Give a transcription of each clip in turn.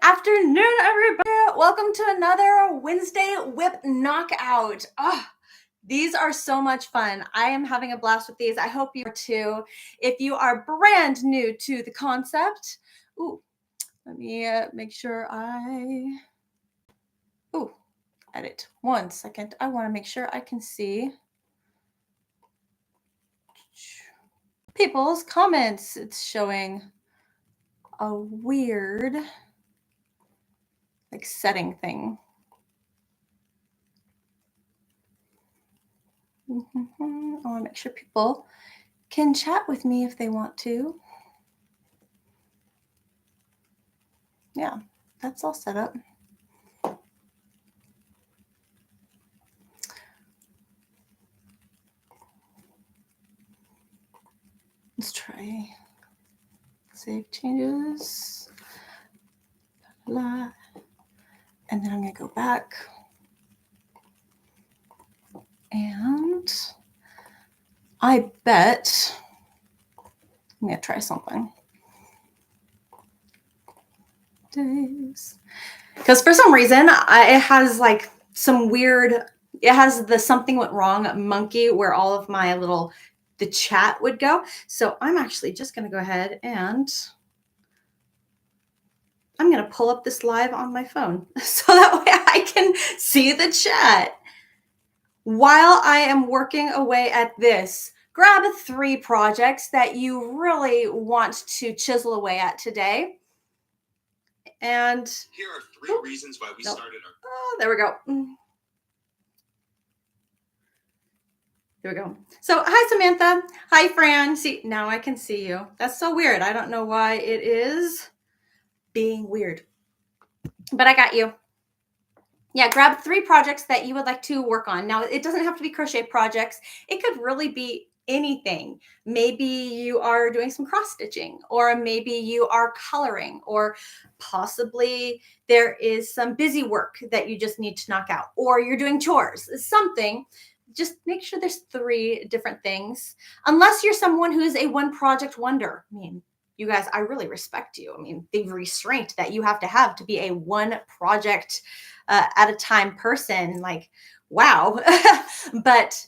afternoon, everybody. Welcome to another Wednesday WIP knockout. These are so much fun. I am having a blast with these. I hope you are too. If you are brand new to the concept, let me make sure edit. 1 second. I want to make sure I can see people's comments. It's showing a weird setting thing. I want to make sure people can chat with me if they want to. Yeah, that's all set up. Let's try save changes. And then I'm going to go back. And I bet I'm going to try something. Days. Because for some reason, it has like some weird, it has the something went wrong monkey where all of my the chat would go. So I'm actually just going to go ahead and I'm going to pull up this live on my phone so that way I can see the chat. While I am working away at this, grab 3 projects that you really want to chisel away at today. And here are 3 reasons why we started our... Oh, there we go. There we go. So, hi, Samantha. Hi, Fran. See, now I can see you. That's so weird. I don't know why it is being weird. But I got you. Yeah, grab 3 projects that you would like to work on. Now, it doesn't have to be crochet projects. It could really be anything. Maybe you are doing some cross stitching, or maybe you are coloring, or possibly there is some busy work that you just need to knock out, or you're doing chores, something. Just make sure there's 3 different things. Unless you're someone who is a one project wonder. I mean, you guys, I really respect you. I mean, the restraint that you have to be a one project at a time person, like, wow. But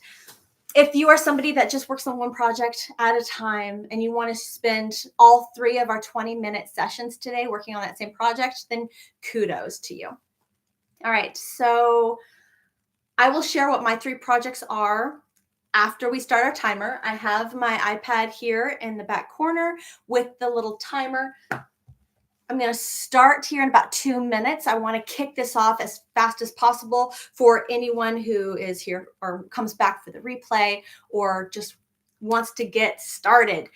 if you are somebody that just works on one project at a time and you want to spend all 3 of our 20-minute sessions today working on that same project, then kudos to you. All right, so I will share what my 3 projects are after we start our timer. I have my iPad here in the back corner with the little timer. I'm going to start here in about 2 minutes. I want to kick this off as fast as possible for anyone who is here or comes back for the replay or just wants to get started.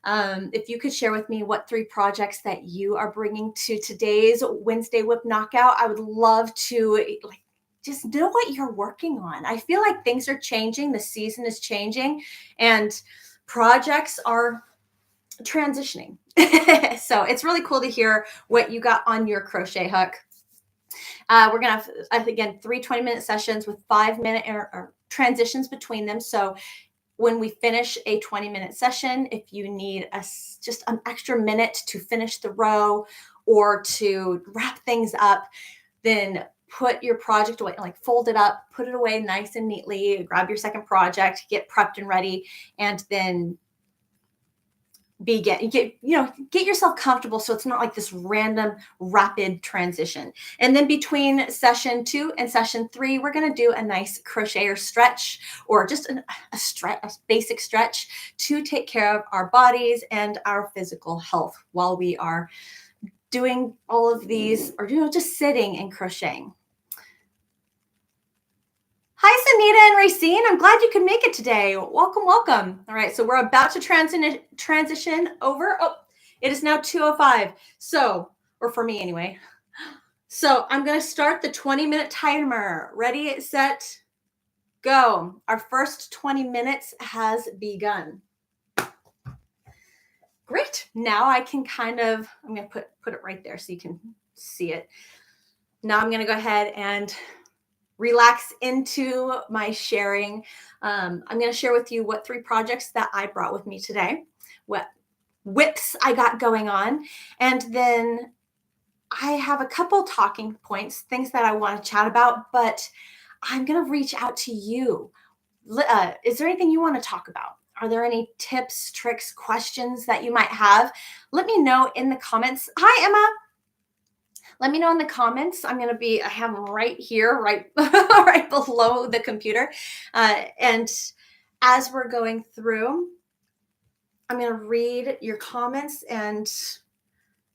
If you could share with me what 3 projects that you are bringing to today's Wednesday WIP knockout, I would love to just know what you're working on. I feel like things are changing. The season is changing and projects are transitioning. So it's really cool to hear what you got on your crochet hook. We're going to have, again, 3 20-minute sessions with 5-minute transitions between them. So when we finish a 20-minute session, if you need just an extra minute to finish the row or to wrap things up, then put your project away, like fold it up, put it away nice and neatly, grab your second project, get prepped and ready, and then get yourself comfortable so it's not like this random rapid transition. And then between session 2 and session 3, we're going to do a nice crochet or stretch, or just a basic stretch to take care of our bodies and our physical health while we are doing all of these, or just sitting and crocheting. Hi, Sunita and Racine. I'm glad you could make it today. Welcome, welcome. All right, so we're about to transition over. Oh, it is now 2:05. So, or for me anyway. So I'm going to start the 20-minute timer. Ready, set, go. Our first 20 minutes has begun. Great. Now I can I'm going to put it right there so you can see it. Now I'm going to go ahead and relax into my sharing. I'm going to share with you what 3 projects that I brought with me today, what WIPs I got going on, and then I have a couple talking points, things that I want to chat about, but I'm going to reach out to you. Is there anything you want to talk about? Are there any tips, tricks, questions that you might have? Let me know in the comments. Hi, Emma. Let me know in the comments. I have them right here, right, right below the computer. And as we're going through, I'm going to read your comments and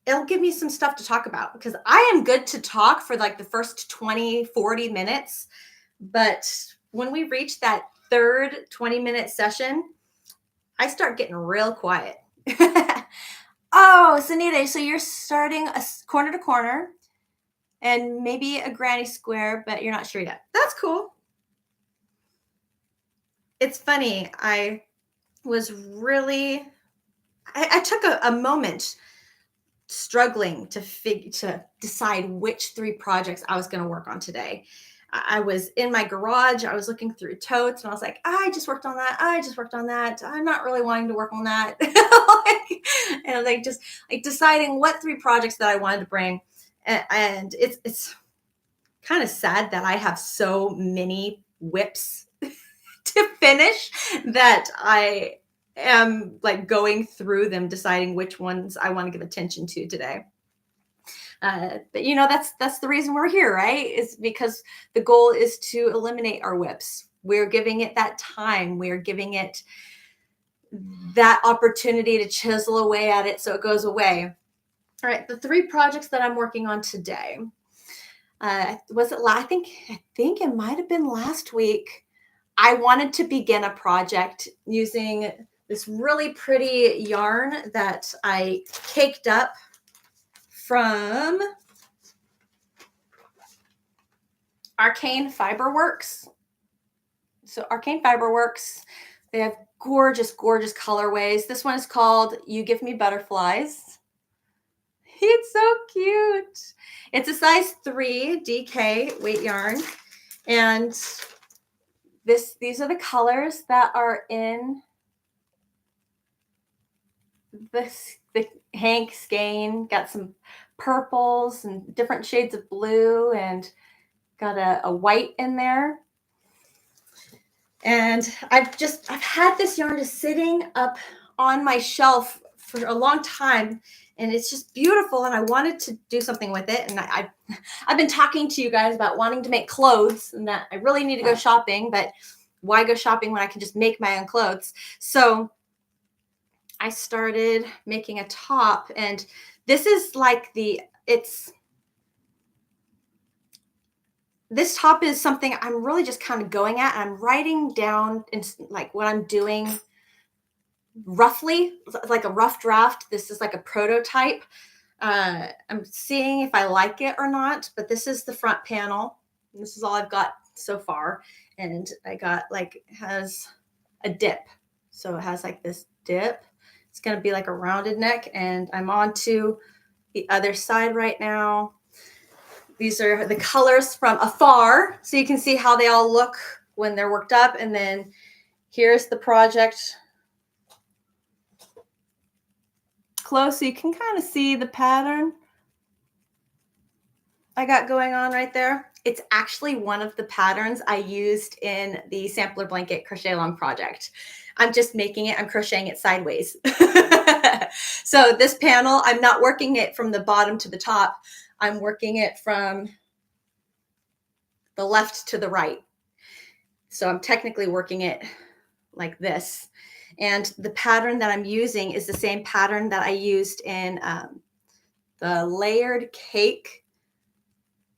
it'll give me some stuff to talk about because I am good to talk for like the first 20, 40 minutes. But when we reach that third 20-minute session, I start getting real quiet. Oh, Sunita, so you're starting a corner to corner and maybe a granny square, but you're not sure yet. That's cool. It's funny. I took a moment struggling to decide which 3 projects I was going to work on today. I was in my garage. I was looking through totes and I was like, I just worked on that. I'm not really wanting to work on that. And like just like deciding what 3 projects that I wanted to bring. And it's kind of sad that I have so many WIPs to finish that I am like going through them, deciding which ones I want to give attention to today. But that's the reason we're here, right? Is because the goal is to eliminate our WIPs. We're giving it that time. We're giving it that opportunity to chisel away at it so it goes away. All right, the 3 projects that I'm working on today. I think it might have been last week. I wanted to begin a project using this really pretty yarn that I caked up from Arcane Fiberworks. So Arcane Fiberworks, they have gorgeous, gorgeous colorways. This one is called You Give Me Butterflies. It's so cute. It's a size 3 DK weight yarn. And these are the colors that are in the Hank skein. Got some purples and different shades of blue and got a white in there. And I've had this yarn just sitting up on my shelf for a long time, and it's just beautiful, and I wanted to do something with it. And I've been talking to you guys about wanting to make clothes and that I really need to go shopping, but why go shopping when I can just make my own clothes? So I started making a top, and this is like this top is something I'm really just kind of going at. I'm writing down like what I'm doing roughly, like a rough draft. This is like a prototype. I'm seeing if I like it or not, but this is the front panel. This is all I've got so far. And I got has a dip. So it has like this dip. It's going to be like a rounded neck, and I'm on to the other side right now. These are the colors from afar, so you can see how they all look when they're worked up. And then here's the project close, so you can kind of see the pattern I got going on right there. It's actually one of the patterns I used in the sampler blanket crochet along project. I'm just making it, I'm crocheting it sideways. So this panel, I'm not working it from the bottom to the top. I'm working it from the left to the right. So I'm technically working it like this. And the pattern that I'm using is the same pattern that I used in the layered cake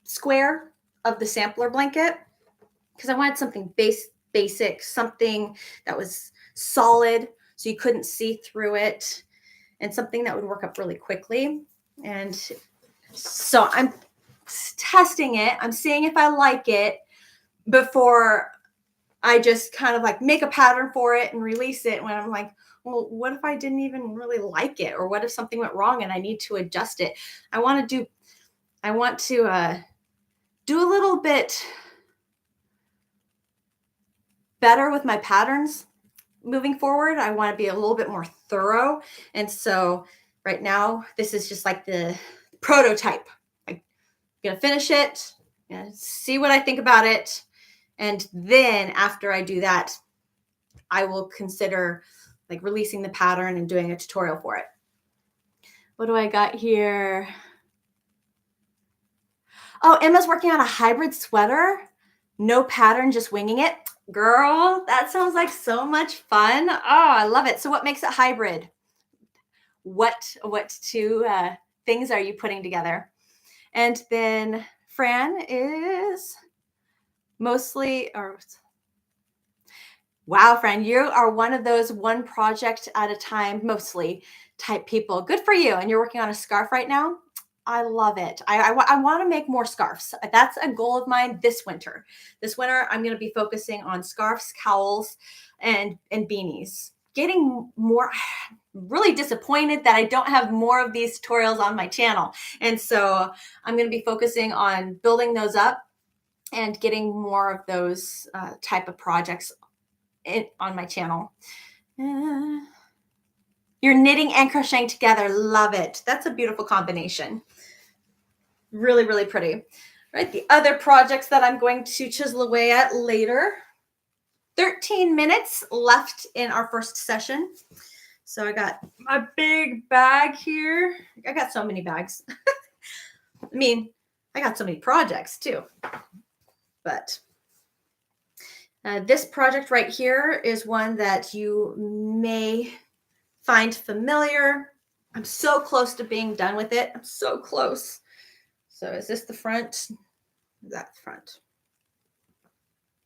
square of the sampler blanket, because I wanted something basic, something that was solid so you couldn't see through it, and something that would work up really quickly. And so I'm testing it. I'm seeing if I like it before I just kind of like make a pattern for it and release it when I'm like, well, what if I didn't even really like it? Or what if something went wrong and I need to adjust it? I want to do a little bit better with my patterns moving forward. I want to be a little bit more thorough. And so right now, this is just like the prototype going to finish it, see what I think about it. And then after I do that, I will consider like releasing the pattern and doing a tutorial for it. What do I got here? Oh, Emma's working on a hybrid sweater. No pattern, just winging it. Girl, that sounds like so much fun. Oh, I love it. So what makes it hybrid? What two things are you putting together? And then Fran is mostly, or wow, Fran, you are one of those one project at a time, mostly type people. Good for you. And you're working on a scarf right now. I love it. I want to make more scarves. That's a goal of mine this winter. This winter, I'm going to be focusing on scarves, cowls, and beanies. Getting more, really disappointed that I don't have more of these tutorials on my channel. And so I'm going to be focusing on building those up and getting more of those type of projects on my channel. You're knitting and crocheting together. Love it. That's a beautiful combination. Really, really pretty. Right. The other projects that I'm going to chisel away at later. 13 minutes left in our first session. So I got my big bag here. I got so many bags. I mean, I got so many projects too. But this project right here is one that you may find familiar. I'm so close to being done with it. I'm so close. So is this the front? Is that the front?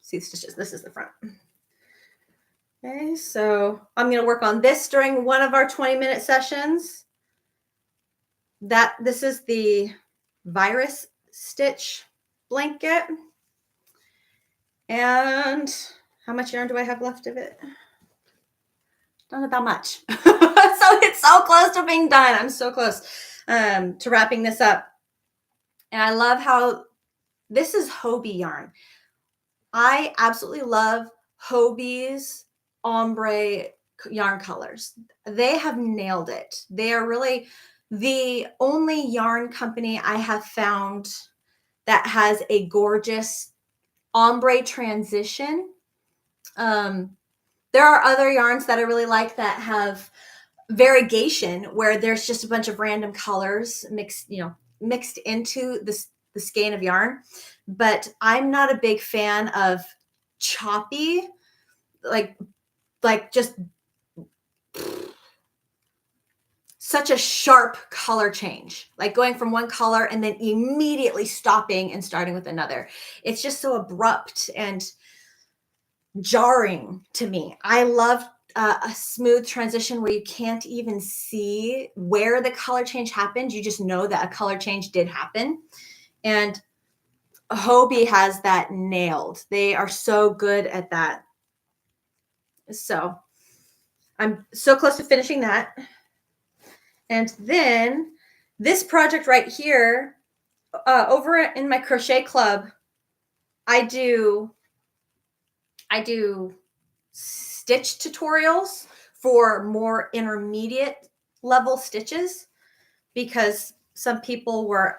See, it's just, this is the front. Okay, so I'm going to work on this during one of our 20-minute sessions. This is the virus stitch blanket. And how much yarn do I have left of it? Not that much. So it's so close to being done. I'm so close to wrapping this up. And I love how this is Hobie yarn. I absolutely love Hobie's ombre yarn colors. They have nailed it. They are really the only yarn company I have found that has a gorgeous ombre transition. There are other yarns that I really like that have variegation where there's just a bunch of random colors mixed into the skein of yarn. But I'm not a big fan of choppy, like just such a sharp color change, like going from one color and then immediately stopping and starting with another. It's just so abrupt and jarring to me. I love a smooth transition where you can't even see where the color change happened. You just know that a color change did happen. And Hobie has that nailed. They are so good at that. So I'm so close to finishing that. And then this project right here, over in my crochet club, I do stitch tutorials for more intermediate level stitches because some people were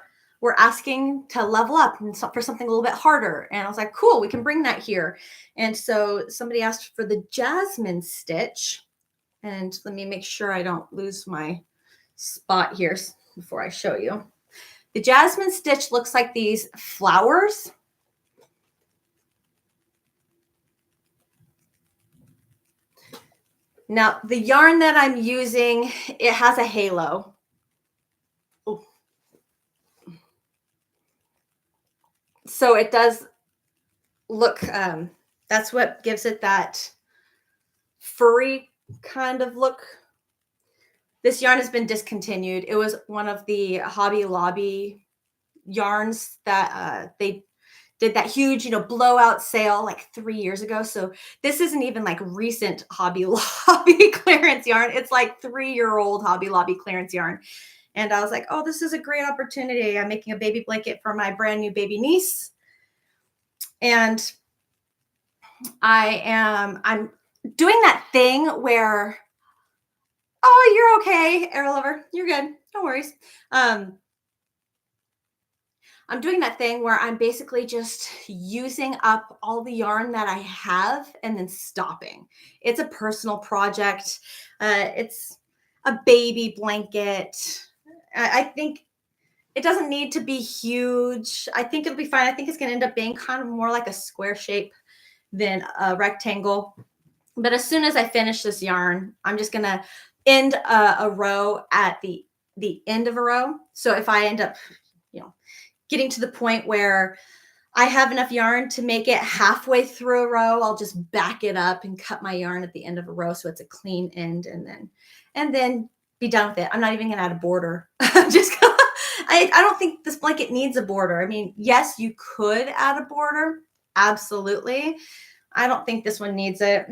asking to level up and for something a little bit harder. And I was like, cool, we can bring that here. And so somebody asked for the jasmine stitch. And let me make sure I don't lose my spot here before I show you. The jasmine stitch looks like these flowers. Now, the yarn that I'm using, it has a halo. Ooh. So it does look, that's what gives it that furry kind of look. This yarn has been discontinued. It was one of the Hobby Lobby yarns that they did that huge, blowout sale like 3 years ago. So this isn't even like recent Hobby Lobby clearance yarn. It's like 3-year-old Hobby Lobby clearance yarn. And I was like, oh, this is a great opportunity. I'm making a baby blanket for my brand new baby niece. And I'm doing that thing where, oh, you're okay, Air Lover. You're good. No worries. I'm doing that thing where I'm basically just using up all the yarn that I have and then stopping. It's a personal project. It's a baby blanket. I think it doesn't need to be huge. I think it'll be fine. I think it's going to end up being kind of more like a square shape than a rectangle. But as soon as I finish this yarn, I'm just going to end a row at the end of a row. So if I end up, getting to the point where I have enough yarn to make it halfway through a row, I'll just back it up and cut my yarn at the end of a row so it's a clean end, and then be done with it. I'm not even gonna add a border. I don't think this blanket needs a border. I mean, yes, you could add a border, absolutely. I don't think this one needs it.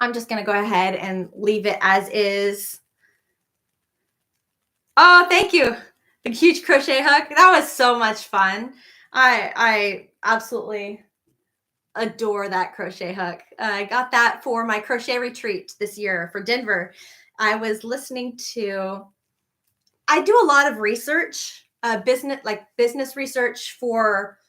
I'm just gonna go ahead and leave it as is. Oh, thank you. The huge crochet hook. That was so much fun. I absolutely adore that crochet hook. I got that for my crochet retreat this year for Denver. I was listening to, I do a lot of research, business research for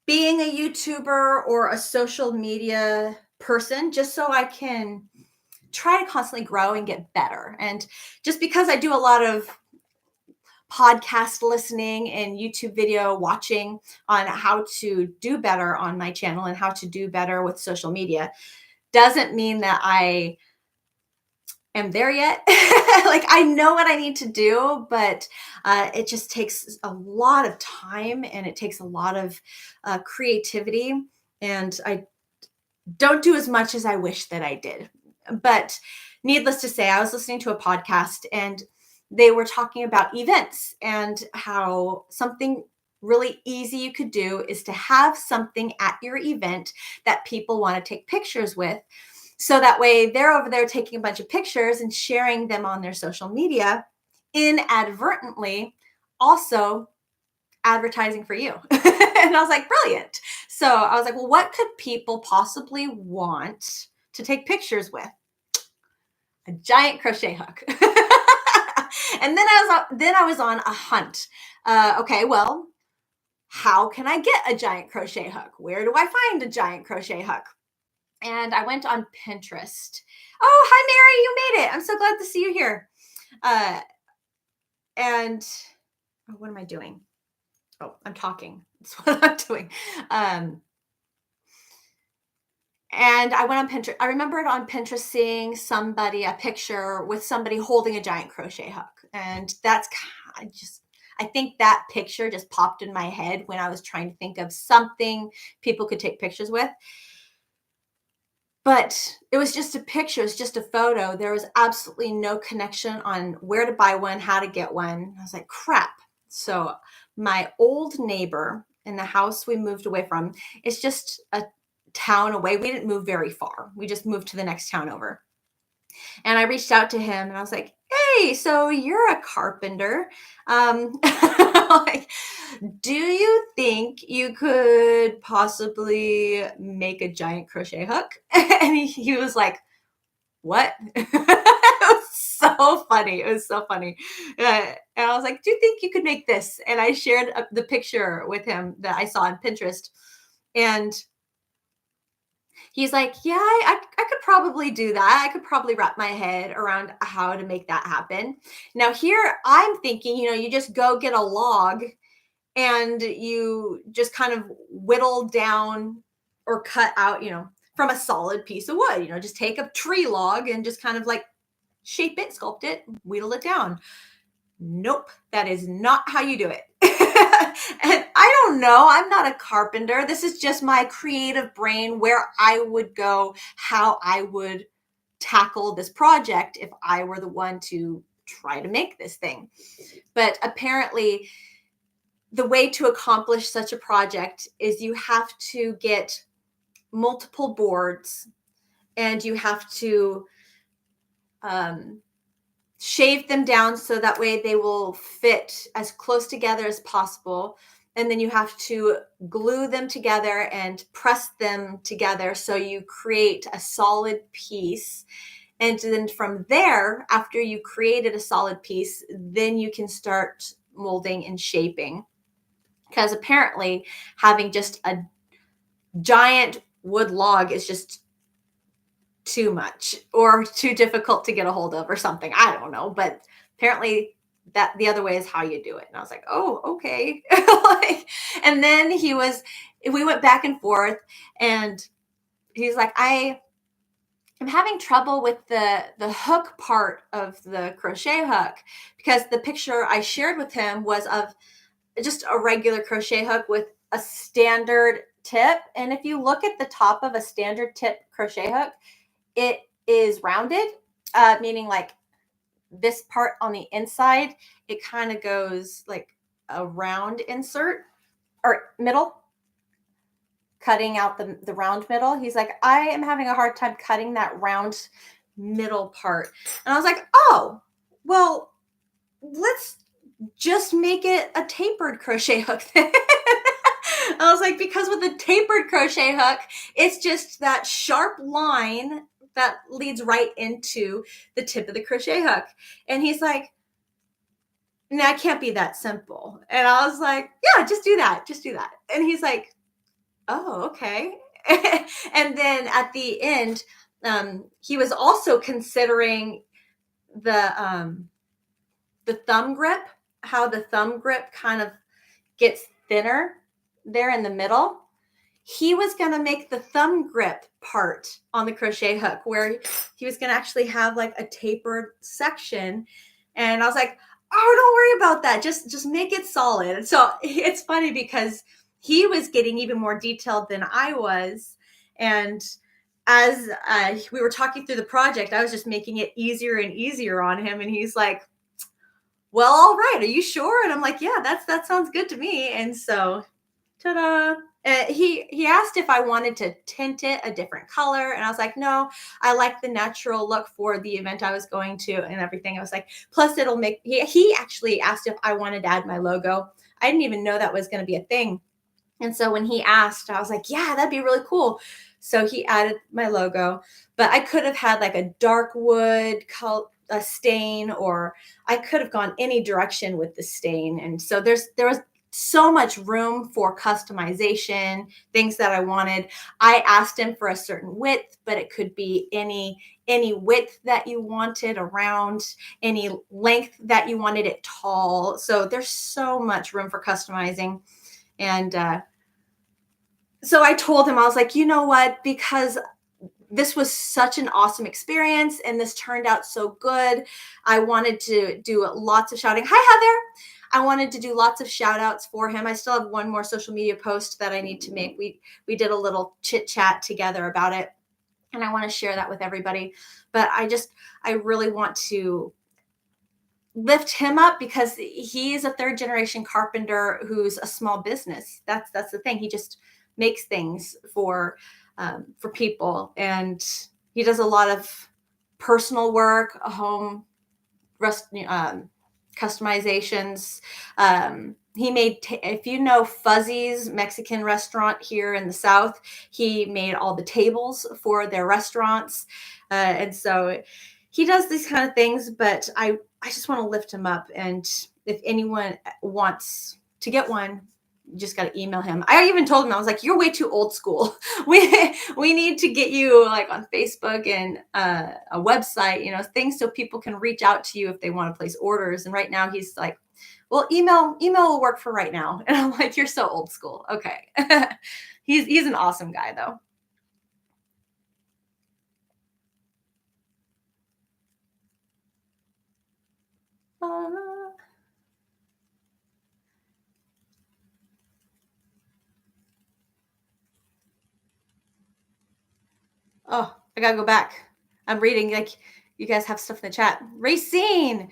being a YouTuber or a social media person, just so I can try to constantly grow and get better. And just because I do a lot of podcast listening and YouTube video watching on how to do better on my channel and how to do better with social media doesn't mean that I am there yet. Like, I know what I need to do, but it just takes a lot of time and it takes a lot of creativity, and I don't do as much as I wish that I did. But needless to say, I was listening to a podcast and they were talking about events and how something really easy you could do is to have something at your event that people want to take pictures with. So that way they're over there taking a bunch of pictures and sharing them on their social media, inadvertently also advertising for you. And I was like, brilliant. So I was like, well, what could people possibly want to take pictures with? A giant crochet hook. And then I was on a hunt. Okay, well, how can I get a giant crochet hook? Where do I find a giant crochet hook? And I went on Pinterest. Oh, hi, Mary, you made it. I'm so glad to see you here. And what am I doing? Oh, I'm talking. That's what I'm doing. And I went on Pinterest. I remembered on Pinterest seeing a picture with somebody holding a giant crochet hook. And I think that picture just popped in my head when I was trying to think of something people could take pictures with. But it was just a picture, it was just a photo. There was absolutely no connection on where to buy one, how to get one. I was like, crap. So my old neighbor in the house we moved away from, it's just a town away. We didn't move very far. We just moved to the next town over. And I reached out to him and I was like, hey, so you're a carpenter. Like, do you think you could possibly make a giant crochet hook? And he was like, what? It was so funny. It was so funny. And I was like, do you think you could make this? And I shared the picture with him that I saw on Pinterest. And he's like, yeah, I could probably do that. I could probably wrap my head around how to make that happen. Now here I'm thinking, you just go get a log and you just kind of whittle down or cut out, from a solid piece of wood, just take a tree log and just kind of like shape it, sculpt it, whittle it down. Nope, that is not how you do it. And I don't know, I'm not a carpenter. This is just my creative brain where I would go, how I would tackle this project if I were the one to try to make this thing. But apparently, the way to accomplish such a project is you have to get multiple boards and you have to shave them down so that way they will fit as close together as possible. And then you have to glue them together and press them together so you create a solid piece. And then from there, after you created a solid piece, then you can start molding and shaping, because apparently having just a giant wood log is just too much or too difficult to get a hold of or something. I don't know, but apparently that the other way is how you do it. And I was like, oh, okay. And then we went back and forth, and he's like, I'm having trouble with the hook part of the crochet hook, because the picture I shared with him was of just a regular crochet hook with a standard tip. And if you look at the top of a standard tip crochet hook, it is rounded, meaning like this part on the inside, it kind of goes like a round insert or middle, cutting out the round middle. He's like, I am having a hard time cutting that round middle part. And I was like, oh, well, let's just make it a tapered crochet hook then. I was like, because with a tapered crochet hook, it's just that sharp line that leads right into the tip of the crochet hook. And he's like, no, it can't be that simple. And I was like, yeah, just do that. Just do that. And he's like, oh, okay. And then at the end, he was also considering the thumb grip, how the thumb grip kind of gets thinner there in the middle. He was going to make the thumb grip part on the crochet hook where he was going to actually have like a tapered section. And I was like, oh, don't worry about that. Just make it solid. So it's funny because he was getting even more detailed than I was. And as we were talking through the project, I was just making it easier and easier on him. And he's like, well, all right, are you sure? And I'm like, yeah, that sounds good to me. And so, ta-da. He asked if I wanted to tint it a different color. And I was like, no, I like the natural look for the event I was going to and everything. I was like, plus it'll make, he actually asked if I wanted to add my logo. I didn't even know that was going to be a thing. And so when he asked, I was like, yeah, that'd be really cool. So he added my logo, but I could have had like a dark wood a stain, or I could have gone any direction with the stain. And so there was so much room for customization, things that I wanted. I asked him for a certain width, but it could be any width that you wanted around, any length that you wanted it tall. So there's so much room for customizing. And so I told him, I was like, you know what, because this was such an awesome experience and this turned out so good, I wanted to do lots of shouting. Hi, Heather. I wanted to do lots of shout outs for him. I still have one more social media post that I need to make. We did a little chit chat together about it, and I want to share that with everybody. But I really want to lift him up because he is a third generation carpenter who's a small business. That's the thing. He just makes things for people, and he does a lot of personal work, home customizations. He made, if you know Fuzzy's Mexican restaurant here in the South, he made all the tables for their restaurants. And so he does these kind of things, but I just want to lift him up. And if anyone wants to get one, you just got to email him. I even told him, I was like, you're way too old school. We need to get you like on Facebook and a website, things so people can reach out to you if they want to place orders. And right now he's like, well, email will work for right now. And I'm like, you're so old school. Okay. He's an awesome guy though. Oh, I gotta go back. I'm reading, like, you guys have stuff in the chat. Racine,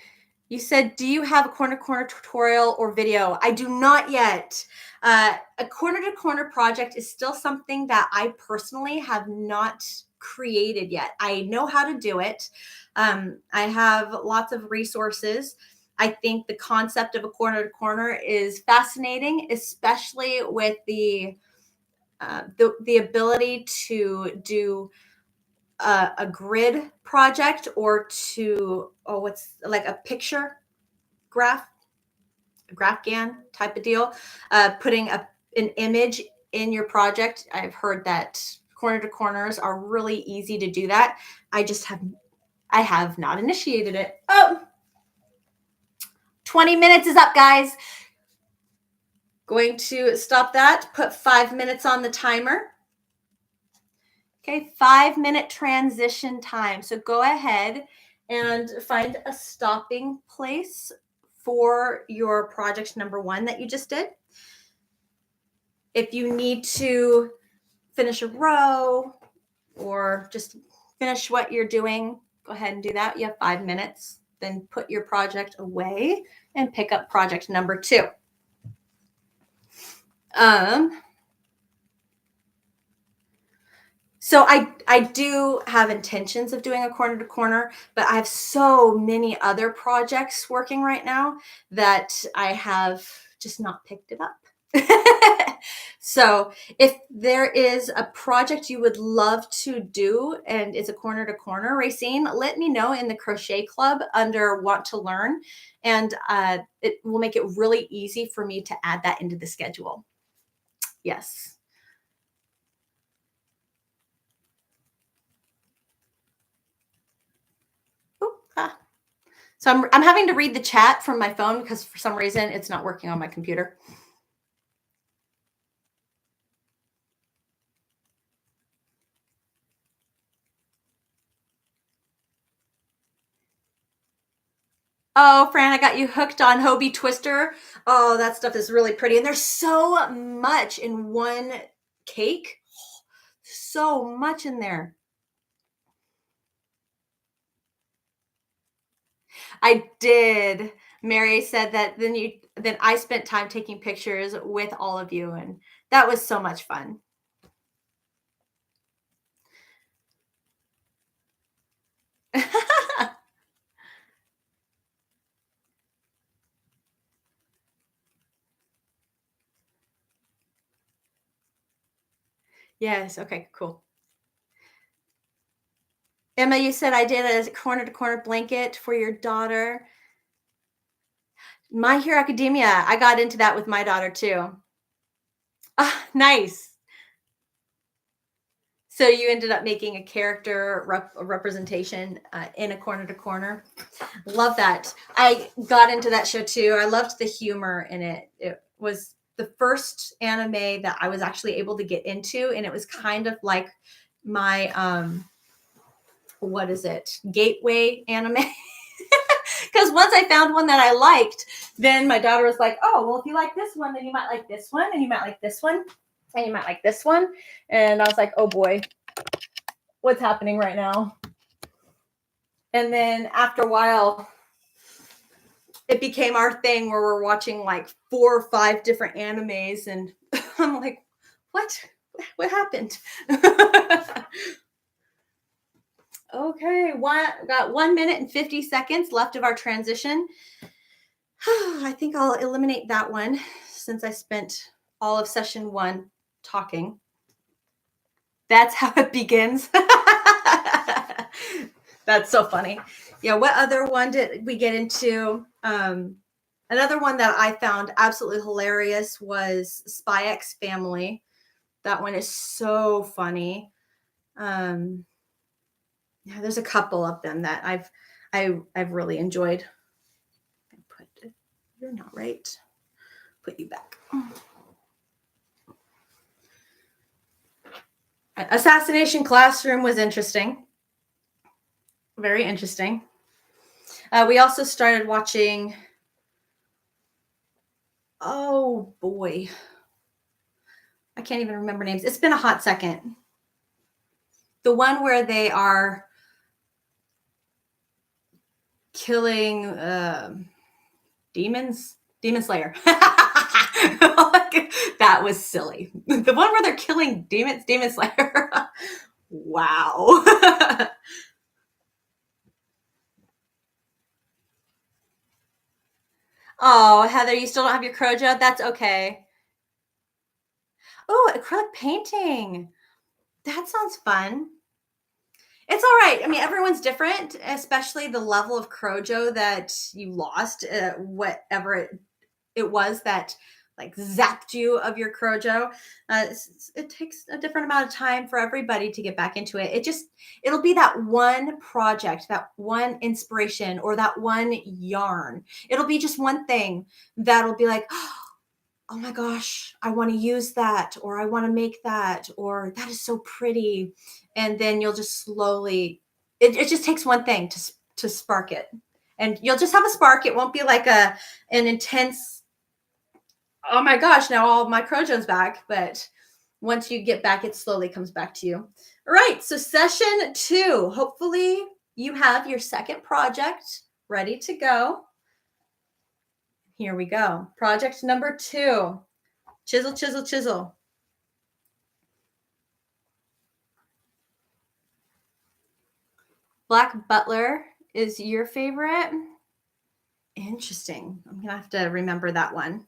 you said, do you have a corner tutorial or video? I do not yet. A corner to corner project is still something that I personally have not created yet. I know how to do it. I have lots of resources. I think the concept of a corner to corner is fascinating, especially with the ability to do a grid project or to what's like a picture graph. GraphGAN type of deal, putting an image in your project. I've heard that corner to corners are really easy to do that. I have not initiated it. Oh, 20 minutes is up, guys. Going to stop that, put 5 minutes on the timer. Okay, 5-minute transition time. So go ahead and find a stopping place for your project number 1 that you just did. If you need to finish a row or just finish what you're doing, go ahead and do that. You have 5 minutes. Then put your project away and pick up project number 2. So I do have intentions of doing a corner to corner, but I have so many other projects working right now that I have just not picked it up. So if there is a project you would love to do and it's a corner to corner, Racine, let me know in the crochet club under want to learn, and it will make it really easy for me to add that into the schedule. Yes. So I'm having to read the chat from my phone because for some reason it's not working on my computer. Oh, Fran, I got you hooked on Hobie Twister. Oh, that stuff is really pretty. And there's so much in one cake. So much in there. I did. Mary said that then I spent time taking pictures with all of you, and that was so much fun. Yes, okay, cool. Emma, you said I did a corner to corner blanket for your daughter. My Hero Academia, I got into that with my daughter too. Ah, nice. So you ended up making a character representation in a corner to corner. Love that. I got into that show too. I loved the humor in it. It was the first anime that I was actually able to get into, and it was kind of like my what is it? Gateway anime. Because once I found one that I liked, then my daughter was like, oh, well, if you like this one, then you might like this one, and you might like this one, and you might like this one. And I was like, oh boy, what's happening right now? And then after a while, it became our thing where we're watching like 4 or 5 different animes. And I'm like, what? What happened? Okay, got 1 minute and 50 seconds left of our transition. I think I'll eliminate that one since I spent all of session 1 talking. That's how it begins. That's so funny. Yeah, what other one did we get into? Another one that I found absolutely hilarious was Spy X Family. That one is so funny. Yeah, there's a couple of them that I've really enjoyed. You're not right. Put you back. Assassination Classroom was interesting. Very interesting. We also started watching. Oh boy. I can't even remember names. It's been a hot second. The one where they are killing demons. Demon Slayer. That was silly. The one where they're killing demons. Demon Slayer. Wow. Oh, Heather, you still don't have your Crojo? That's okay. Oh, acrylic painting. That sounds fun. It's all right. I mean, everyone's different, especially the level of Crojo that you lost, whatever it was that like zapped you of your Crojo. It takes a different amount of time for everybody to get back into it. It'll be that one project, that one inspiration, or that one yarn. It'll be just one thing that'll be like, oh my gosh, I want to use that, or I want to make that, or that is so pretty. And then you'll just slowly, it just takes one thing to spark it. And you'll just have a spark. It won't be like an intense, oh my gosh, now all my Crojo's back. But once you get back, it slowly comes back to you. All right, so session 2. Hopefully you have your second project ready to go. Here we go. Project number 2. Chisel, chisel, chisel. Black Butler is your favorite? Interesting. I'm going to have to remember that one.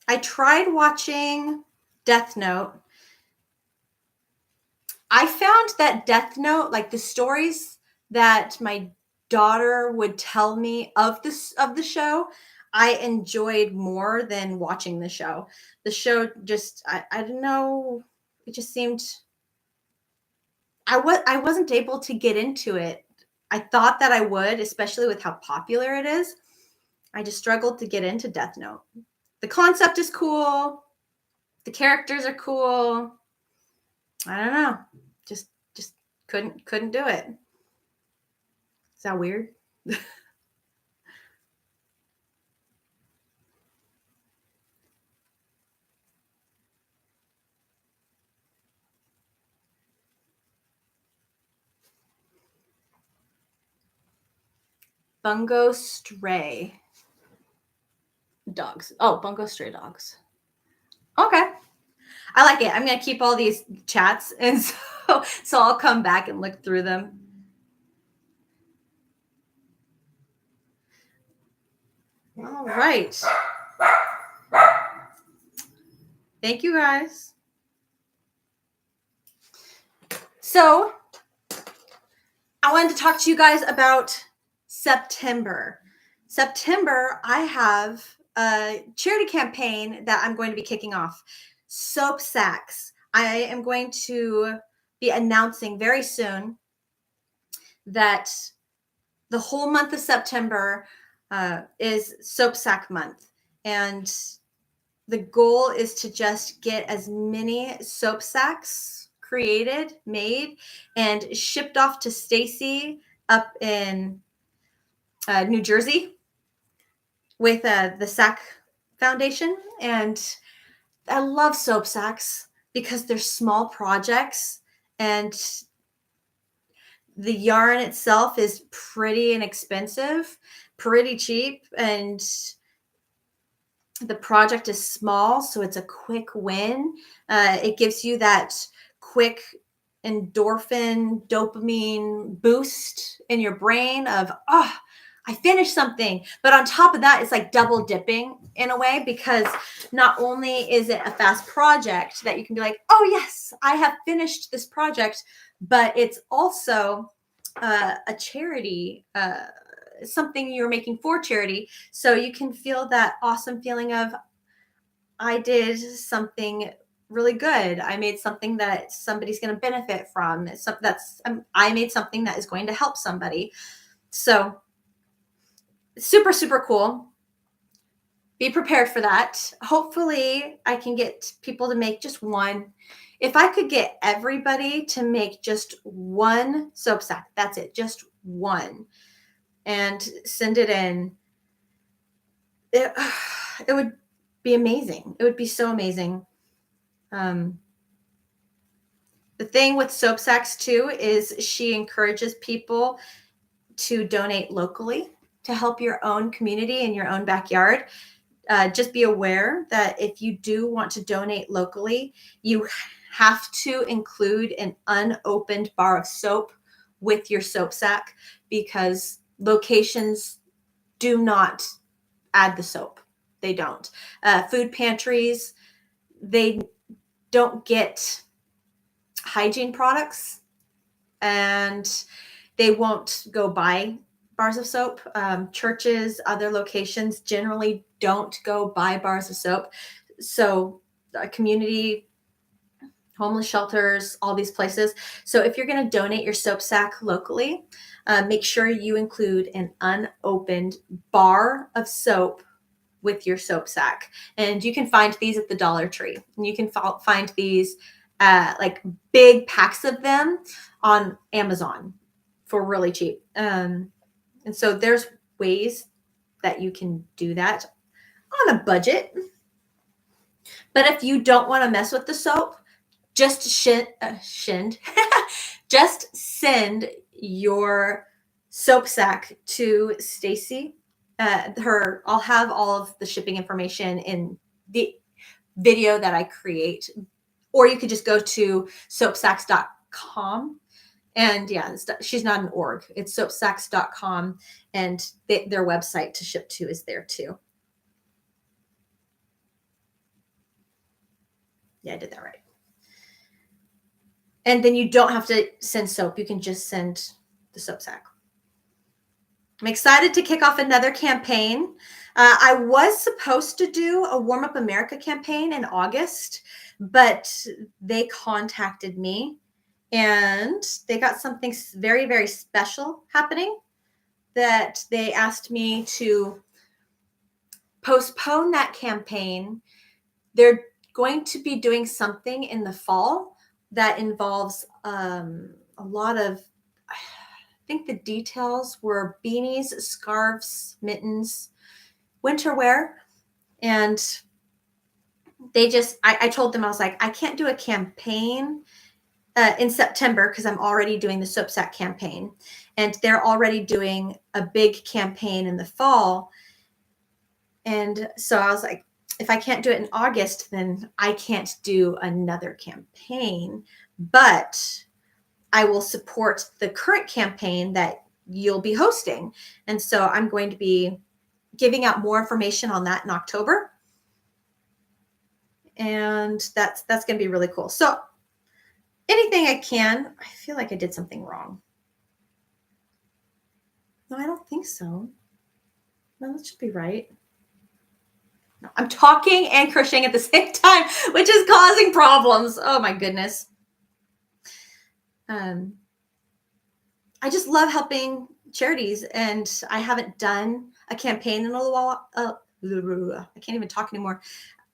I tried watching Death Note. I found that Death Note, like the stories that my daughter would tell me of the show, I enjoyed more than watching the show. The show just, I don't know, it just seemed, I wasn't able to get into it. I thought that I would, especially with how popular it is. I just struggled to get into Death Note. The concept is cool. The characters are cool. I don't know. Just couldn't do it. Is that weird? Bungo Stray Dogs. Oh, Bungo Stray Dogs. Okay. I like it. I'm going to keep all these chats, and so I'll come back and look through them. All right. Thank you, guys. So I wanted to talk to you guys about September. September, I have a charity campaign that I'm going to be kicking off. Soap sacks. I am going to be announcing very soon that the whole month of September is soap sack month. And the goal is to just get as many soap sacks created, made, and shipped off to Stacy up in New Jersey with the Sack Foundation. And I love soap sacks because they're small projects and the yarn itself is pretty inexpensive, pretty cheap, and the project is small, so it's a quick win. It gives you that quick endorphin, dopamine boost in your brain of, I finished something. But on top of that, it's like double dipping in a way, because not only is it a fast project that you can be like, oh yes, I have finished this project, but it's also a charity, something you're making for charity. So you can feel that awesome feeling of, I did something really good. I made something that somebody's going to benefit from. It's something I made something that is going to help somebody. So super, super cool. Be prepared for that. Hopefully I can get people to make just one. If I could get everybody to make just one soap sack, that's it, just one, and send it in, it would be amazing. It would be so amazing. The thing with soap sacks too is she encourages people to donate locally to help your own community in your own backyard. Just be aware that if you do want to donate locally, you have to include an unopened bar of soap with your soap sack, because locations do not add the soap. They don't. Food pantries, they don't get hygiene products, and they won't go buy bars of soap. Churches, other locations generally don't go buy bars of soap. So community, homeless shelters, all these places. So if you're going to donate your soap sack locally, make sure you include an unopened bar of soap with your soap sack. And you can find these at the Dollar Tree. And you can find these like big packs of them on Amazon for really cheap. And so there's ways that you can do that on a budget. But if you don't want to mess with the soap, just just send your soap sack to Stacy. I'll have all of the shipping information in the video that I create, or you could just go to soapsacks.com. And yeah, she's not an org. It's soapsacks.com, and their website to ship to is there too. Yeah, I did that right. And then you don't have to send soap. You can just send the soap sack. I'm excited to kick off another campaign. I was supposed to do a Warm Up America campaign in August, but they contacted me and they got something very, very special happening that they asked me to postpone that campaign. They're going to be doing something in the fall that involves a lot of, I think the details were beanies, scarves, mittens, winter wear. And I told them, I was like, I can't do a campaign in September because I'm already doing the soap sack campaign. And they're already doing a big campaign in the fall. And so I was like, if I can't do it in August, then I can't do another campaign, but I will support the current campaign that you'll be hosting. And so I'm going to be giving out more information on that in October. And that's going to be really cool. So anything I can. I feel like I did something wrong. No, I don't think so. No, that should be right. I'm talking and crocheting at the same time, which is causing problems. Oh my goodness. I just love helping charities, and I haven't done a campaign in a little while. I can't even talk anymore.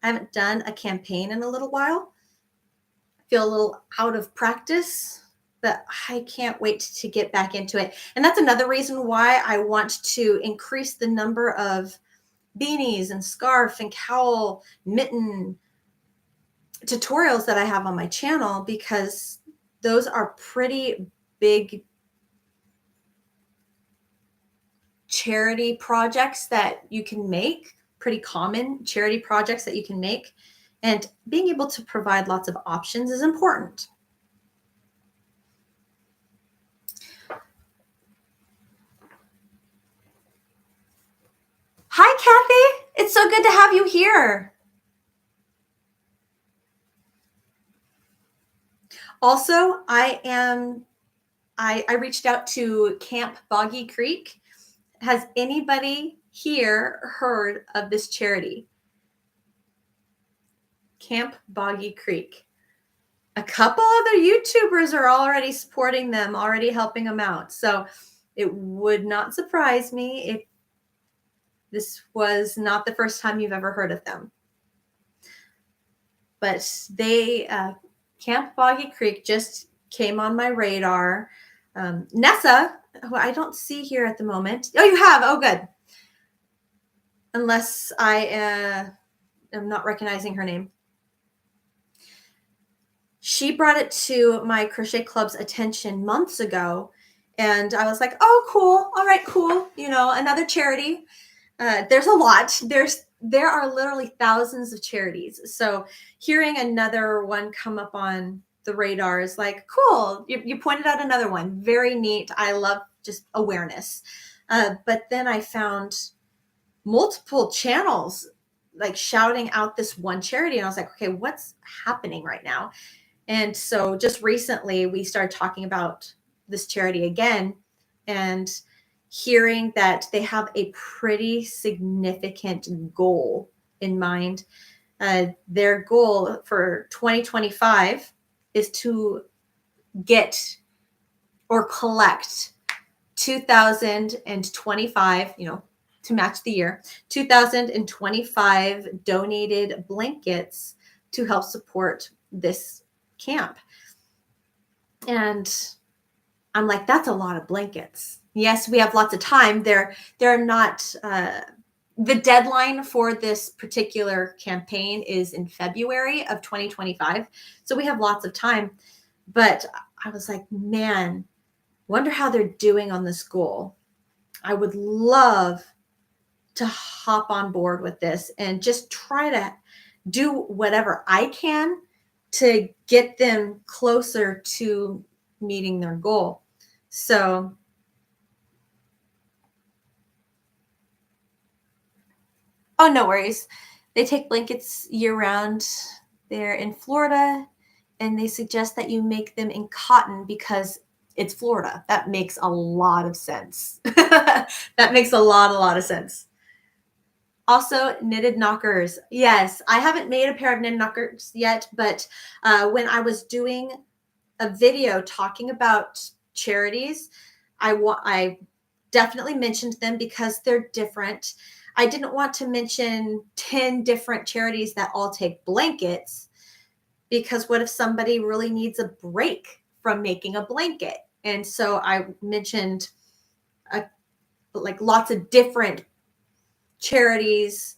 I haven't done a campaign in a little while. I feel a little out of practice, but I can't wait to get back into it. And that's another reason why I want to increase the number of beanies and scarf and cowl, mitten tutorials that I have on my channel, because those are pretty big charity projects that you can make, pretty common charity projects that you can make. And being able to provide lots of options is important. Hi, Kathy. It's so good to have you here. Also, I reached out to Camp Boggy Creek. Has anybody here heard of this charity? Camp Boggy Creek. A couple other YouTubers are already supporting them, already helping them out. So it would not surprise me if this was not the first time you've ever heard of them. But Camp Boggy Creek just came on my radar. Nessa, who I don't see here at the moment. Oh, you have? Oh, good. Unless I am not recognizing her name. She brought it to my crochet club's attention months ago. And I was like, oh, cool. All right, cool. You know, another charity. There's a lot. There are literally thousands of charities. So hearing another one come up on the radar is like, cool. You pointed out another one. Very neat. I love just awareness. But then I found multiple channels like shouting out this one charity. And I was like, okay, what's happening right now? And so just recently we started talking about this charity again. And hearing that they have a pretty significant goal in mind. Their goal for 2025 is to get or collect 2025, to match the year, 2025 donated blankets to help support this camp. And I'm like, that's a lot of blankets. Yes, we have lots of time. They're not, the deadline for this particular campaign is in February of 2025. So we have lots of time. But I was like, man, wonder how they're doing on this goal. I would love to hop on board with this and just try to do whatever I can to get them closer to meeting their goal. So oh, no worries. They take blankets year round. They're in Florida, and they suggest that you make them in cotton because it's Florida. That makes a lot of sense. That makes a lot of sense. Also, knitted knockers. Yes, I haven't made a pair of knitted knockers yet, but when I was doing a video talking about charities, I definitely mentioned them because they're different. I didn't want to mention 10 different charities that all take blankets, because what if somebody really needs a break from making a blanket? And so I mentioned like lots of different charities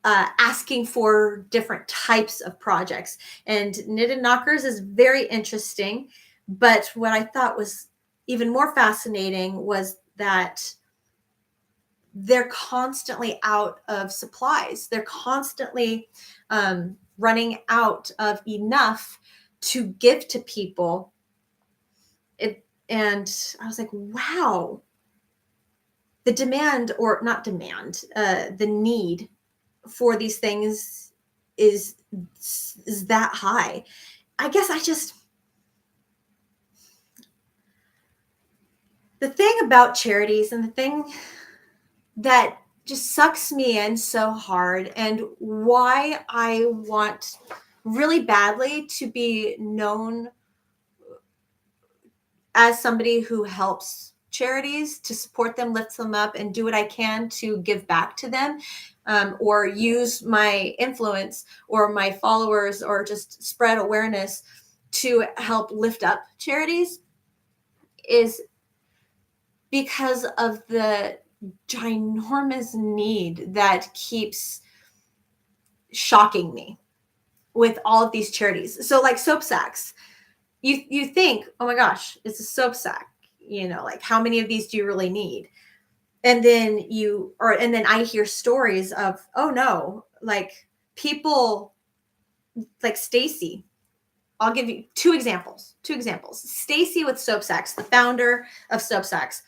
asking for different types of projects. And knitted knockers is very interesting. But what I thought was even more fascinating was that they're constantly out of supplies. They're constantly running out of enough to give to people. And I was like, wow, the demand, or not demand, the need for these things is that high. I guess the thing about charities, and the thing that just sucks me in so hard, and why I want really badly to be known as somebody who helps charities, to support them, lift them up, and do what I can to give back to them, or use my influence or my followers, or just spread awareness to help lift up charities, is because of the ginormous need that keeps shocking me with all of these charities. So like soap sacks, you think, oh my gosh, it's a soap sack, like how many of these do you really need? And then I hear stories of, oh no, like people like Stacy. I'll give you two examples. Stacy with Soap Sacks, the founder of Soap Sacks.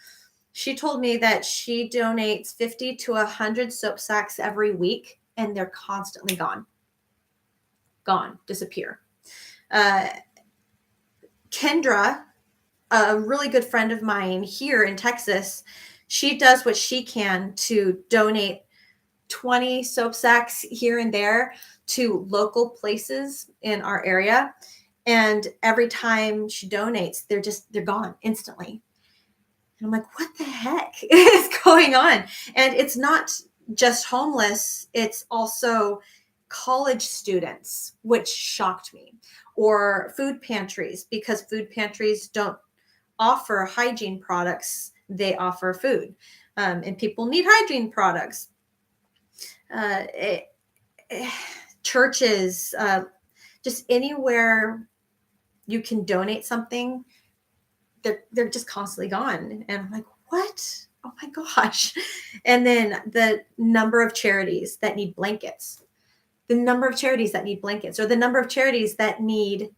She told me that she donates 50 to 100 soap sacks every week, and they're constantly gone, disappear. Kendra, a really good friend of mine here in Texas, she does what she can to donate 20 soap sacks here and there to local places in our area. And every time she donates, they're gone instantly. And I'm like, what the heck is going on? And it's not just homeless, it's also college students, which shocked me, or food pantries, because food pantries don't offer hygiene products, they offer food. And people need hygiene products. Churches, just anywhere you can donate something, they're just constantly gone. And I'm like, what? Oh my gosh. And then the number of charities that need blankets, or the number of charities that need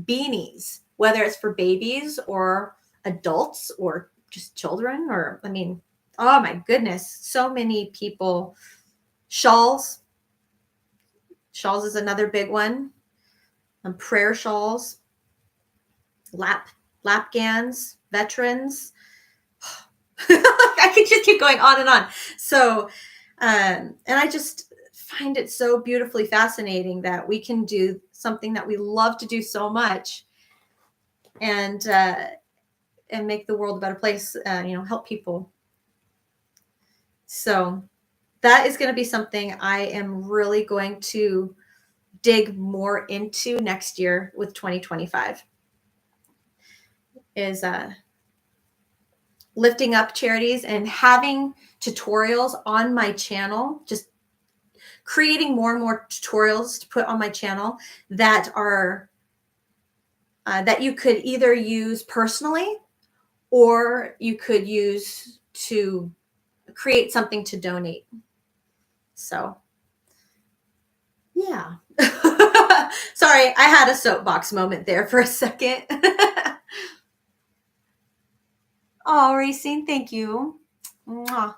beanies, whether it's for babies or adults or just children, or, oh my goodness, so many people. Shawls is another big one. Prayer shawls, lap gans, veterans. I could just keep going on and on. So, and I just find it so beautifully fascinating that we can do something that we love to do so much, and make the world a better place. Help people. So that is going to be something I am really going to dig more into next year with 2025. Is lifting up charities and having tutorials on my channel, just creating more and more tutorials to put on my channel that are that you could either use personally or you could use to create something to donate. So yeah. Sorry, I had a soapbox moment there for a second. Oh, Racine, thank you. Mwah.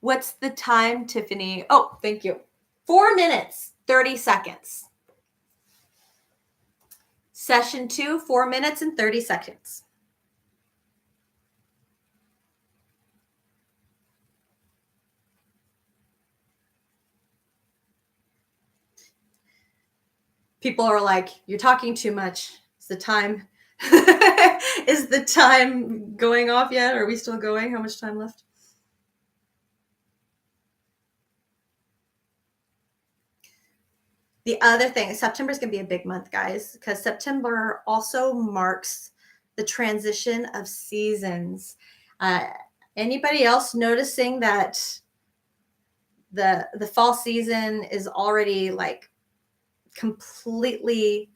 What's the time, Tiffany? Oh, thank you. 4 minutes, 30 seconds. Session 2, 4 minutes and 30 seconds. People are like, you're talking too much. Is the time is the time going off yet? Are we still going? How much time left? The other thing, September is going to be a big month, guys, because September also marks the transition of seasons. Anybody else noticing that the fall season is already like completely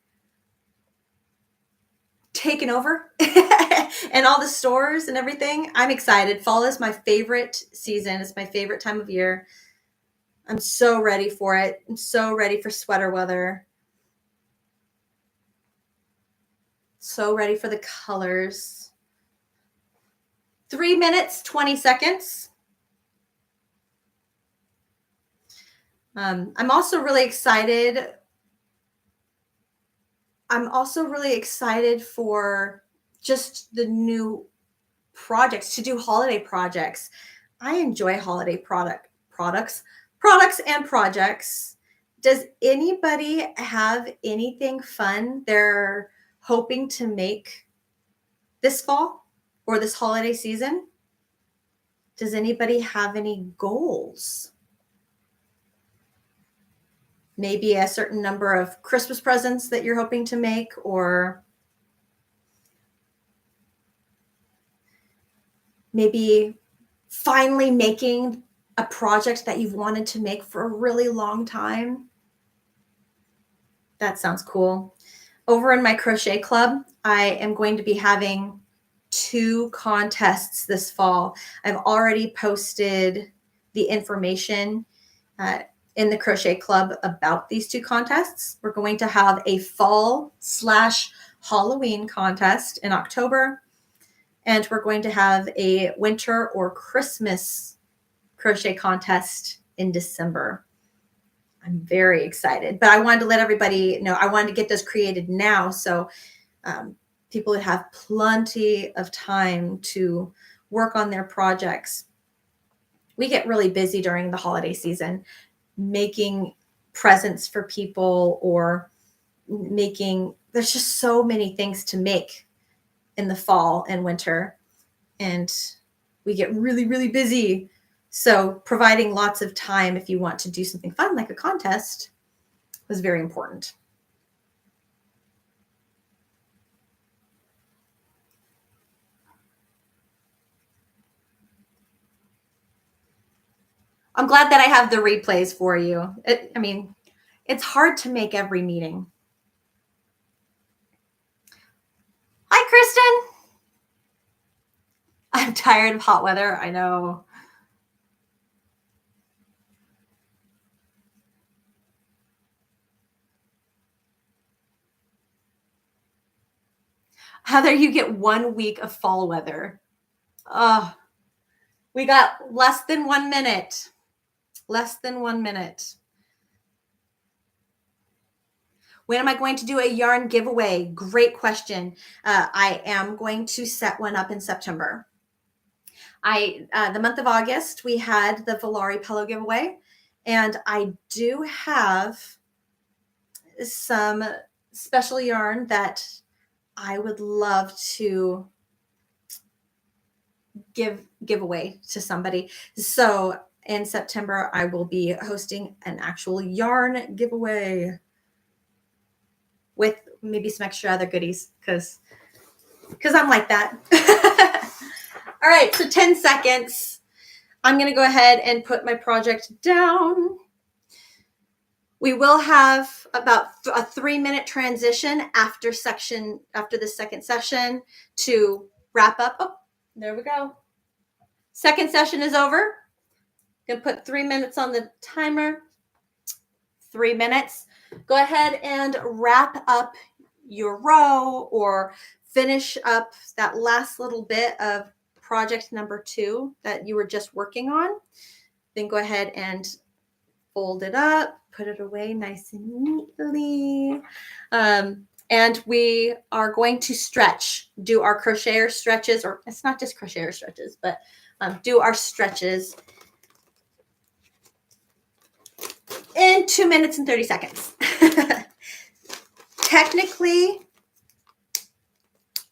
taken over and all the stores and everything? I'm excited. Fall is my favorite season. It's my favorite time of year. I'm so ready for it. I'm so ready for sweater weather. So ready for the colors. 3 minutes, 20 seconds. I'm also really excited. I'm also really excited for just the new projects, to do holiday projects. I enjoy holiday products and projects. Does anybody have anything fun they're hoping to make this fall or this holiday season? Does anybody have any goals? Maybe a certain number of Christmas presents that you're hoping to make, or maybe finally making a project that you've wanted to make for a really long time. That sounds cool. Over in my crochet club, I am going to be having 2 contests this fall. I've already posted the information in the crochet club about these 2 contests. We're going to have a fall/Halloween contest in October, and we're going to have a winter or Christmas crochet contest in December. I'm very excited, but I wanted to let everybody know, I wanted to get those created now so people would have plenty of time to work on their projects. We get really busy during the holiday season making presents for people, or there's just so many things to make in the fall and winter, and we get really, really busy. So providing lots of time if you want to do something fun like a contest was very important. I'm glad that I have the replays for you. It's hard to make every meeting. Hi, Kristen. I'm tired of hot weather. I know. Heather, you get 1 week of fall weather. Oh, we got less than 1 minute. Less than 1 minute. When am I going to do a yarn giveaway? Great question. I am going to set one up in September. The month of August, we had the Volari pillow giveaway, and I do have some special yarn that I would love to give away to somebody. So in September, I will be hosting an actual yarn giveaway with maybe some extra other goodies because I'm like that. All right, so 10 seconds. I'm going to go ahead and put my project down. We will have about a 3-minute transition after the second session to wrap up. Oh, there we go. Second session is over. Gonna put 3 minutes on the timer. 3 minutes. Go ahead and wrap up your row or finish up that last little bit of project number 2 that you were just working on. Then go ahead and fold it up, put it away nice and neatly. And we are going to stretch, do our crocheter stretches, or it's not just crocheter stretches, but do our stretches in 2 minutes and 30 seconds.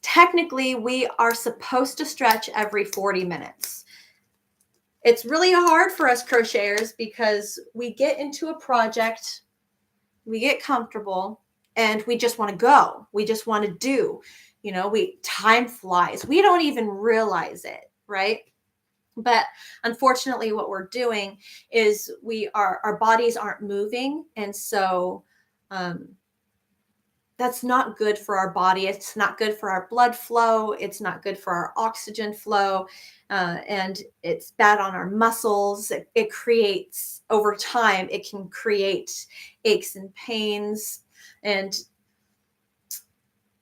Technically, we are supposed to stretch every 40 minutes. It's really hard for us crocheters because we get into a project, we get comfortable, and we just want to go. We just want to do, time flies. We don't even realize it, right? But unfortunately, what we're doing is our bodies aren't moving. And so that's not good for our body. It's not good for our blood flow. It's not good for our oxygen flow. And it's bad on our muscles. It creates, over time, it can create aches and pains and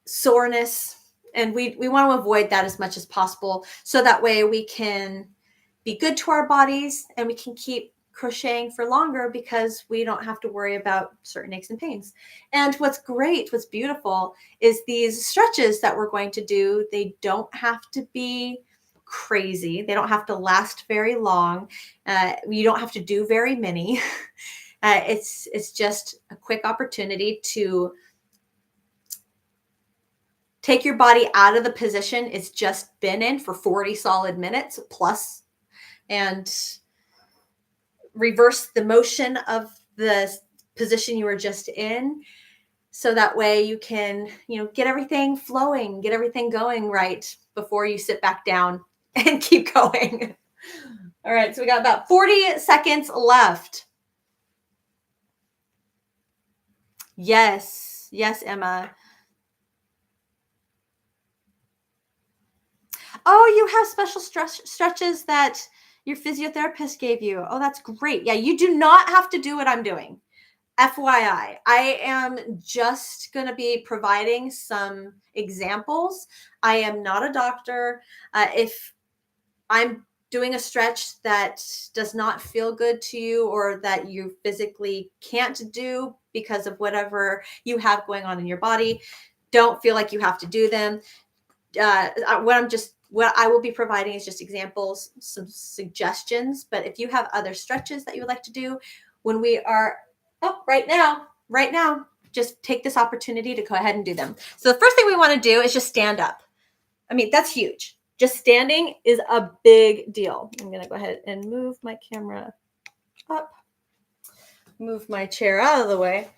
soreness. And we want to avoid that as much as possible. So that way we can be good to our bodies and we can keep crocheting for longer because we don't have to worry about certain aches and pains. And what's beautiful is these stretches that we're going to do, they don't have to be crazy. They don't have to last very long. You don't have to do very many. It's just a quick opportunity to take your body out of the position it's just been in for 40 solid minutes plus, and reverse the motion of the position you were just in. So that way you can, get everything flowing, get everything going right before you sit back down and keep going. All right, so we got about 40 seconds left. Yes, Emma. Oh, you have special stretches that your physiotherapist gave you. Oh, that's great. Yeah, you do not have to do what I'm doing. FYI, I am just going to be providing some examples. I am not a doctor. If I'm doing a stretch that does not feel good to you or that you physically can't do because of whatever you have going on in your body, don't feel like you have to do them. What I will be providing is just examples, some suggestions. But if you have other stretches that you would like to do when we are right now, just take this opportunity to go ahead and do them. So the first thing we want to do is just stand up. I mean, that's huge. Just standing is a big deal. I'm going to go ahead and move my camera up, move my chair out of the way.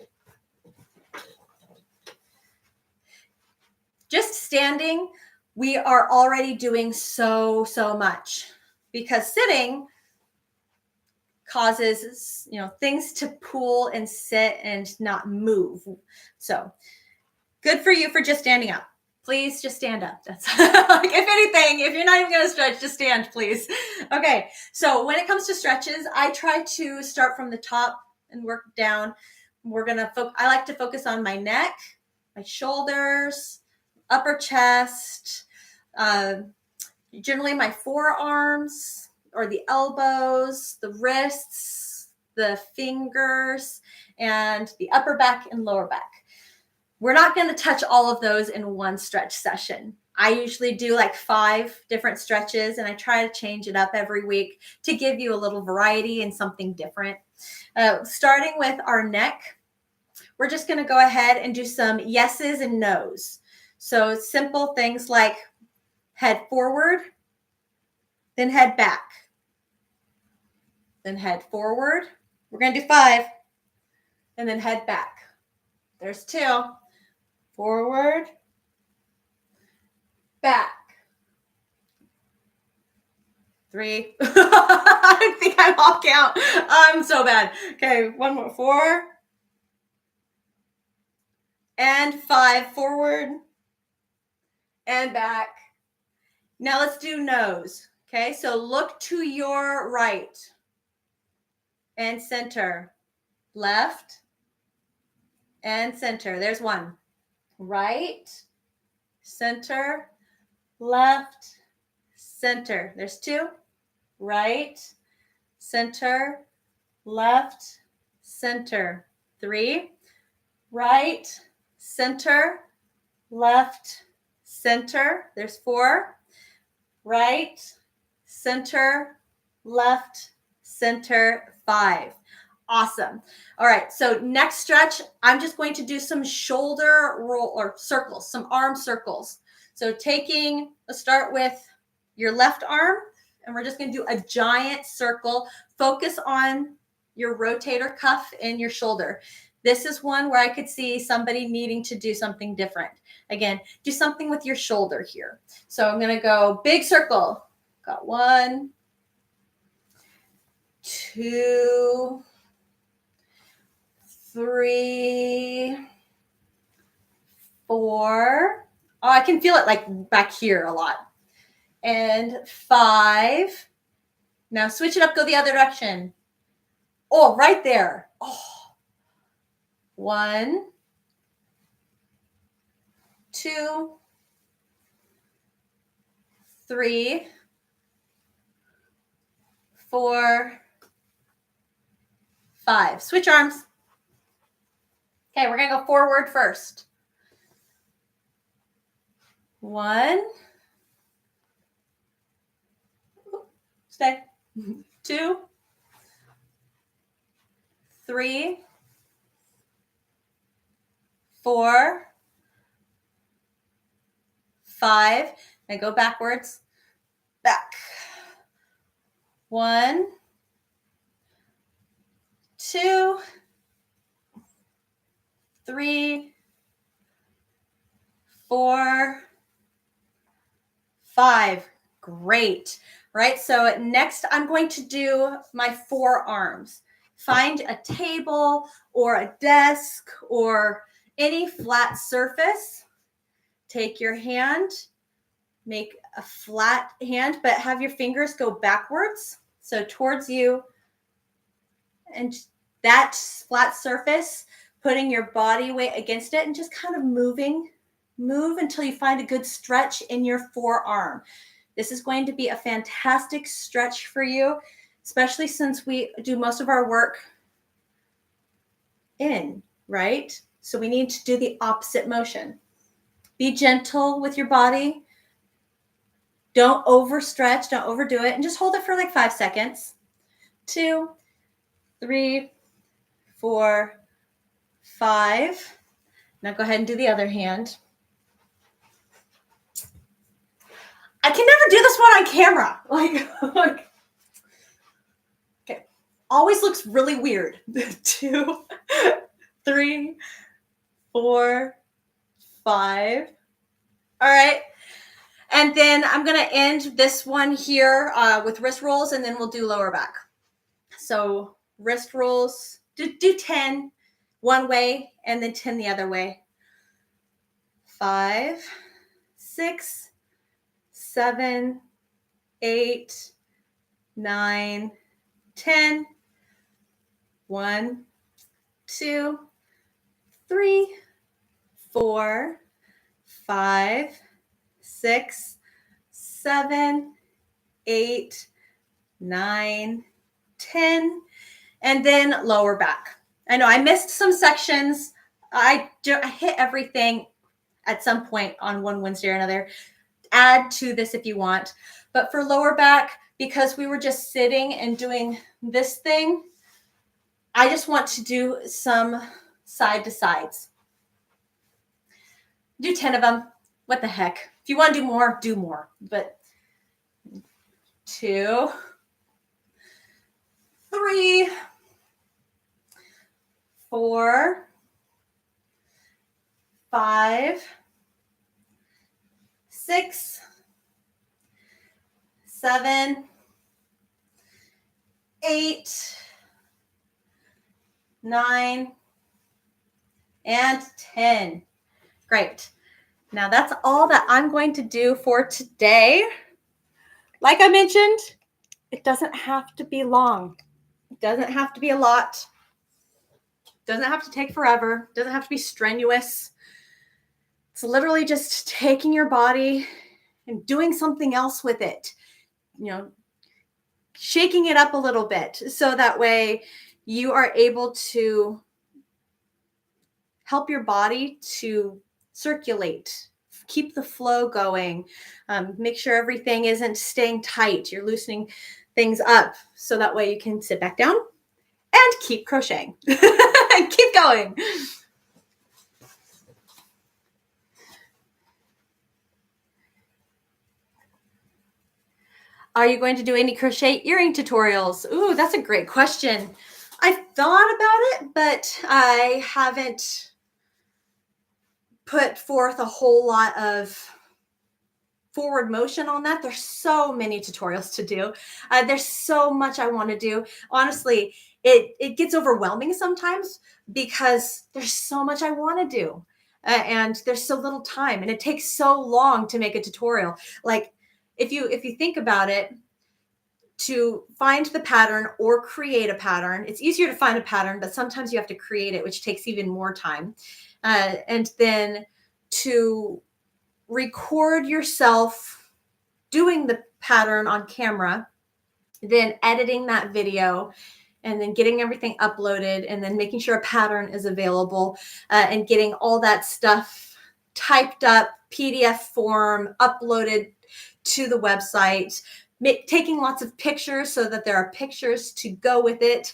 Just standing, we are already doing so much, because sitting causes, things to pool and sit and not move. So good for you for just standing up. Please just stand up. That's like, if anything, if you're not even going to stretch, just stand, please. Okay. So when it comes to stretches, I try to start from the top and work down. I like to focus on my neck, my shoulders, upper chest, generally my forearms or the elbows, the wrists, the fingers, and the upper back and lower back. We're not going to touch all of those in one stretch session. I usually do like 5 different stretches, and I try to change it up every week to give you a little variety and something different. Starting with our neck, we're just going to go ahead and do some yeses and nos. So simple things like head forward, then head back, then head forward. We're going to do 5, and then head back. There's 2. Forward, back. 3. I think I'm off count. I'm so bad. Okay, 1 more. 4. And 5. Forward and back. Now let's do nose. Okay, so look to your right and center. Left and center. There's 1. Right, center, left, center. There's 2. Right, center, left, center. 3. Right, center, left, center. There's 4. Right, center, left, center. 5. Awesome. All right. So next stretch, I'm just going to do some shoulder roll or circles, some arm circles. So let's start with your left arm, and we're just going to do a giant circle. Focus on your rotator cuff in your shoulder. This is one where I could see somebody needing to do something different. Again, do something with your shoulder here. So I'm going to go big circle. Got 1, 2, 3, 4. Oh, I can feel it like back here a lot. And 5. Now switch it up, go the other direction. Oh, right there. Oh. 1, 2, 3, 4, 5. Switch arms. Okay, we're going to go forward first. 1. Stay. 2, 3, 4, 5. And go backwards. Back. 1, 2, 3, 4, 5. Great. Right. So next I'm going to do my forearms. Find a table or a desk or any flat surface. Take your hand, make a flat hand, but have your fingers go backwards. So towards you, and that flat surface, putting your body weight against it and just kind of move until you find a good stretch in your forearm. This is going to be a fantastic stretch for you, especially since we do most of our work in, right? So we need to do the opposite motion. Be gentle with your body. Don't overstretch, don't overdo it, and just hold it for like 5 seconds. 2, 3, 4, 5. Now go ahead and do the other hand. I can never do this one on camera. Okay. Always looks really weird. 2, 3, 4, 5. All right. And then I'm going to end this one here with wrist rolls, and then we'll do lower back. So wrist rolls, do 10 one way and then 10 the other way. 5, 6, 7, 8, 9, 10. 1, 2, 3, 4, 5, 6, 7, 8, 9, 10. And then lower back. I know I missed some sections I hit everything at some point on one Wednesday or another. Add to this if you want. But for lower back, because we were just sitting and doing this thing, I just want to do some side to sides. Do 10 of them. What the heck? If you want to do more. But 2, 3, 4, 5, 6, 7, 8, 9, and 10. Great. Now that's all that I'm going to do for today. Like I mentioned, it doesn't have to be long. It doesn't have to be a lot. It doesn't have to take forever. It doesn't have to be strenuous. It's literally just taking your body and doing something else with it. Shaking it up a little bit so that way you are able to help your body to circulate, keep the flow going, make sure everything isn't staying tight. You're loosening things up so that way you can sit back down and keep crocheting. Keep going. Are you going to do any crochet earring tutorials? Ooh, that's a great question. I've thought about it, but I haven't put forth a whole lot of forward motion on that. There's so many tutorials to do. There's so much I want to do. Honestly, it gets overwhelming sometimes because there's so much I want to do. And there's so little time and it takes so long to make a tutorial. Like if you think about it, to find the pattern or create a pattern, it's easier to find a pattern, but sometimes you have to create it, which takes even more time. And then to record yourself doing the pattern on camera, then editing that video, and then getting everything uploaded, and then making sure a pattern is available, and getting all that stuff typed up, PDF form, uploaded to the website, taking lots of pictures so that there are pictures to go with it.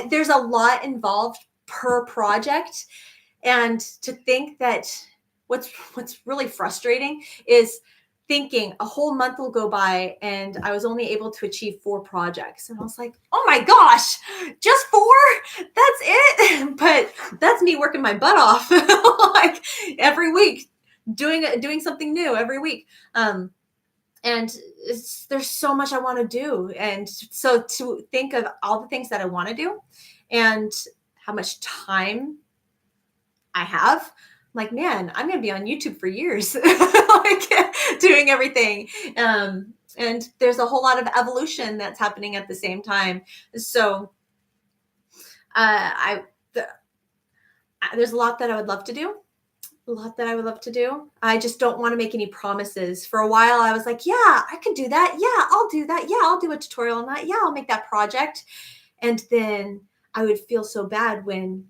There's a lot involved per project. And to think that what's really frustrating is thinking a whole month will go by and I was only able to achieve 4 projects. And I was like, oh my gosh, just 4? That's it? But that's me working my butt off like every week, doing something new every week. And there's so much I want to do. And so to think of all the things that I want to do and how much time I have, I'm like, man, I'm going to be on YouTube for years, like doing everything. And there's a whole lot of evolution that's happening at the same time. So there's a lot that I would love to do. I just don't want to make any promises. For a while, I was like, yeah, I could do that. Yeah, I'll do that. Yeah, I'll do a tutorial on that. Yeah, I'll make that project. And then I would feel so bad when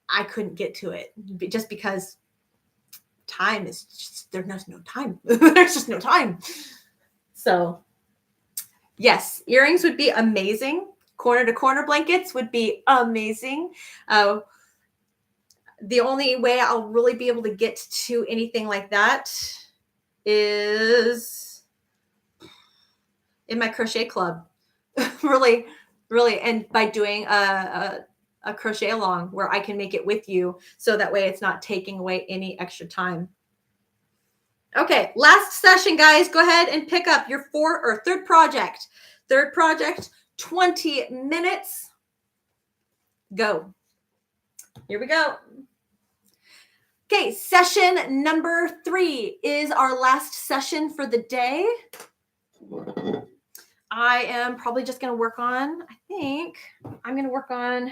I couldn't get to it just because time is just, there's no time. There's just no time. So yes, earrings would be amazing. Corner to corner blankets would be amazing. The only way I'll really be able to get to anything like that is in my crochet club. really. And by doing a crochet along where I can make it with you. So that way it's not taking away any extra time. Okay. Last session, guys, go ahead and pick up your third project. Third project, 20 minutes. Go. Here we go. Okay, session number 3 is our last session for the day. I am probably just going to work on, I'm going to work on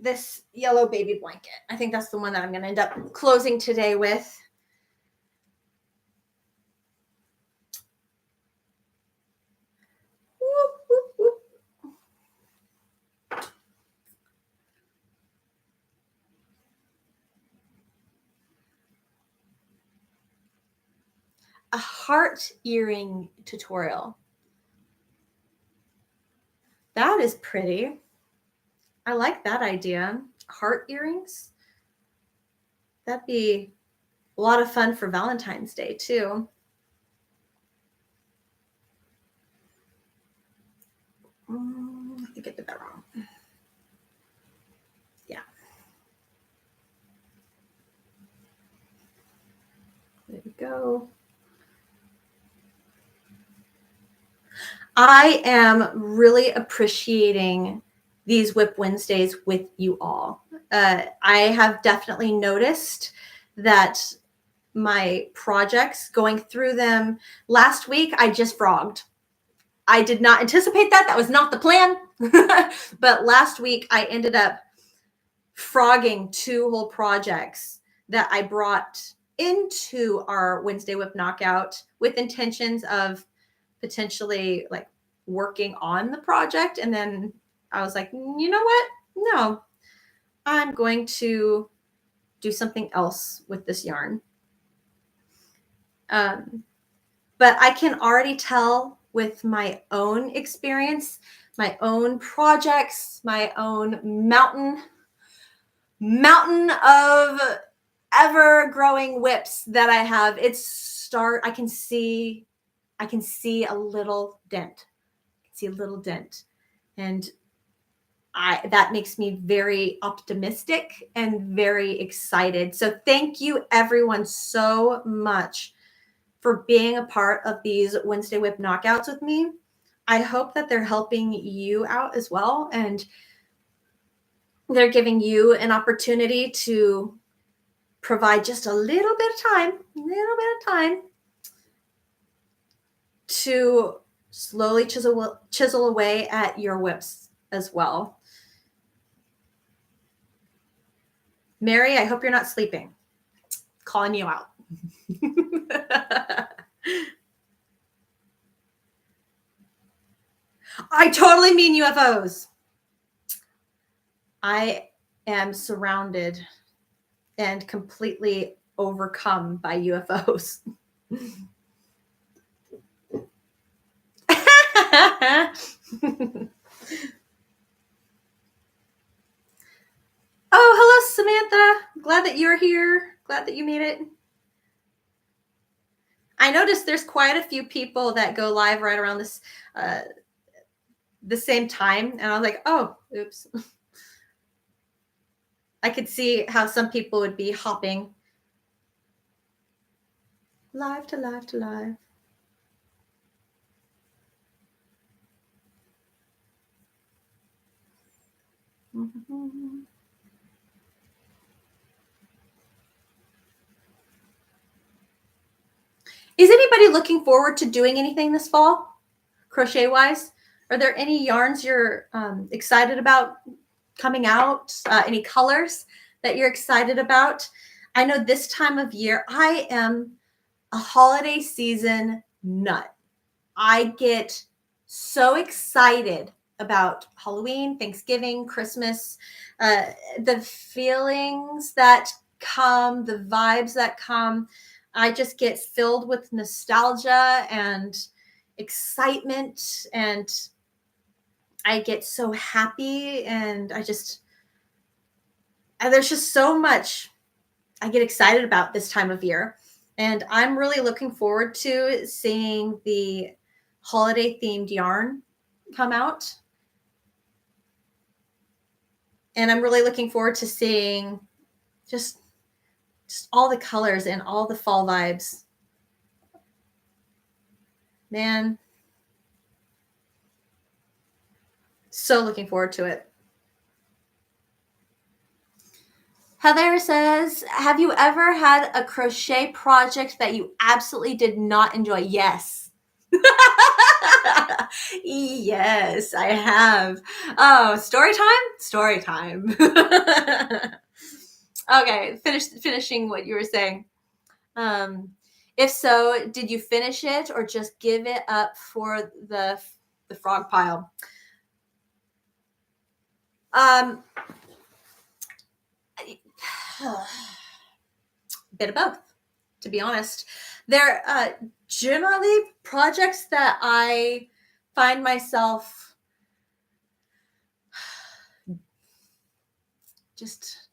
this yellow baby blanket. I think that's the one that I'm going to end up closing today with. Whoop, whoop, whoop. a heart earring tutorial. That is pretty. I like that idea. Heart earrings. That'd be a lot of fun for Valentine's Day too. I think I did that wrong. Yeah. There we go. I am really appreciating these WIP Wednesdays with you all. I have definitely noticed that my projects, going through them last week, I just frogged. I did not anticipate that. That was not the plan. But last week, I ended up frogging 2 whole projects that I brought into our Wednesday WIP knockout with intentions of potentially like working on the project. And then I was like, you know what? No, I'm going to do something else with this yarn. But I can already tell with my own experience, my own projects, my own mountain of ever growing WIPs that I have. I can see a little dent. And that makes me very optimistic and very excited. So thank you everyone so much for being a part of these Wednesday WIP knockouts with me. I hope that they're helping you out as well, and they're giving you an opportunity to provide just a little bit of time to slowly chisel away at your WIPs as well. Mary, I hope you're not sleeping. Calling you out. I totally mean UFOs. I am surrounded and completely overcome by UFOs. Oh, hello, Samantha. Glad that you're here. Glad that you made it. I noticed there's quite a few people that go live right around this the same time. And I was like, oh, oops. I could see how some people would be hopping live to live to live. Mm-hmm. Is anybody looking forward to doing anything this fall, crochet wise? Are there any yarns you're excited about coming out? Any colors that you're excited about? I know this time of year, I am a holiday season nut. I get so excited about Halloween, Thanksgiving, Christmas, the feelings that come, the vibes that come. I just get filled with nostalgia and excitement, and I get so happy, and there's just so much I get excited about this time of year. And I'm really looking forward to seeing the holiday themed yarn come out. And I'm really looking forward to seeing just all the colors and all the fall vibes. Man, so looking forward to it. Heather says, have you ever had a crochet project that you absolutely did not enjoy? Yes. Yes, I have. Oh, story time? Okay, finishing what you were saying. If so, did you finish it or just give it up for the frog pile? Bit of both, to be honest. They're generally projects that I find myself just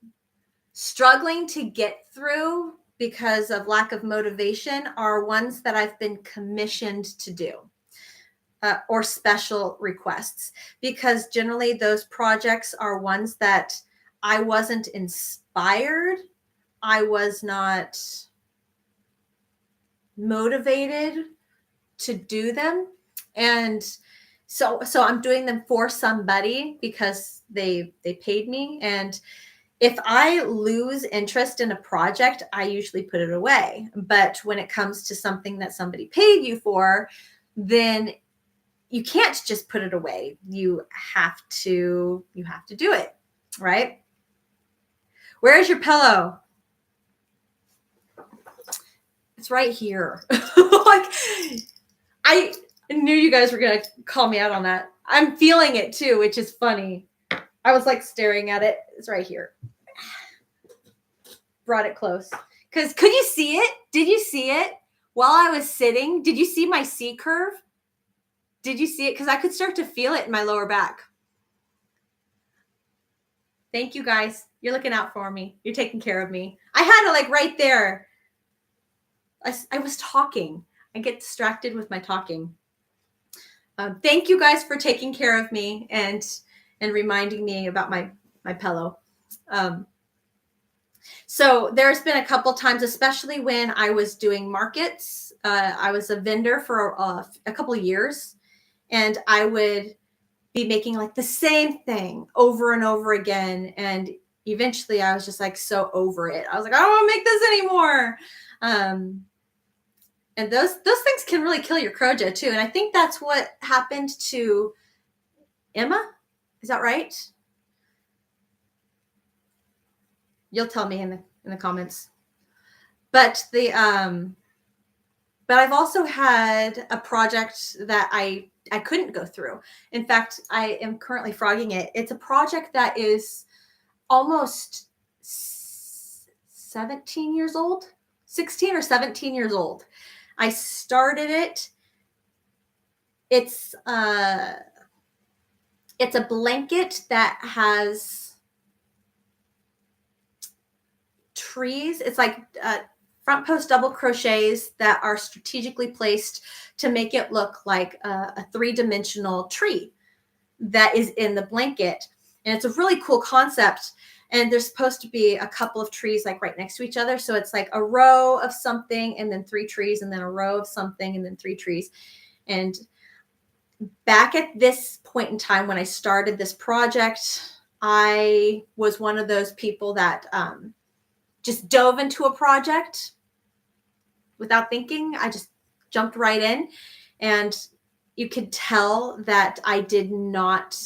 struggling to get through because of lack of motivation are ones that I've been commissioned to do. Or special requests, because generally those projects are ones that I wasn't inspired, I was not motivated to do them, and so I'm doing them for somebody because they paid me. And if I lose interest in a project, I usually put it away. But when it comes to something that somebody paid you for, then you can't just put it away. You have to do it, right? Where's your pillow? It's right here. Like, I knew you guys were going to call me out on that. I'm feeling it too, which is funny. I was like staring at it. It's right here. Brought it close. Because could you see it? Did you see it while I was sitting? Did you see my C curve? Did you see it? Because I could start to feel it in my lower back. Thank you, guys. You're looking out for me. You're taking care of me. I had it like right there. I was talking. I get distracted with my talking. Thank you guys for taking care of me and reminding me about my pillow. So there's been a couple times, especially when I was doing markets. I was a vendor for a couple of years. And I would be making like the same thing over and over again. And eventually I was just like so over it. I was like, I don't want to make this anymore. And those things can really kill your croja too. And I think that's what happened to Emma. Is that right? You'll tell me in the comments. But but I've also had a project that I couldn't go through. In fact, I am currently frogging it. It's a project that is almost 17 years old, 16 or 17 years old. I started it. It's a blanket that has trees. It's like front post double crochets that are strategically placed to make it look like a three-dimensional tree that is in the blanket. And it's a really cool concept. And there's supposed to be a couple of trees like right next to each other. So it's like a row of something and then 3 trees and then a row of something and then 3 trees. And back at this point in time when I started this project, I was one of those people that just dove into a project without thinking. I just jumped right in, and you could tell that I did not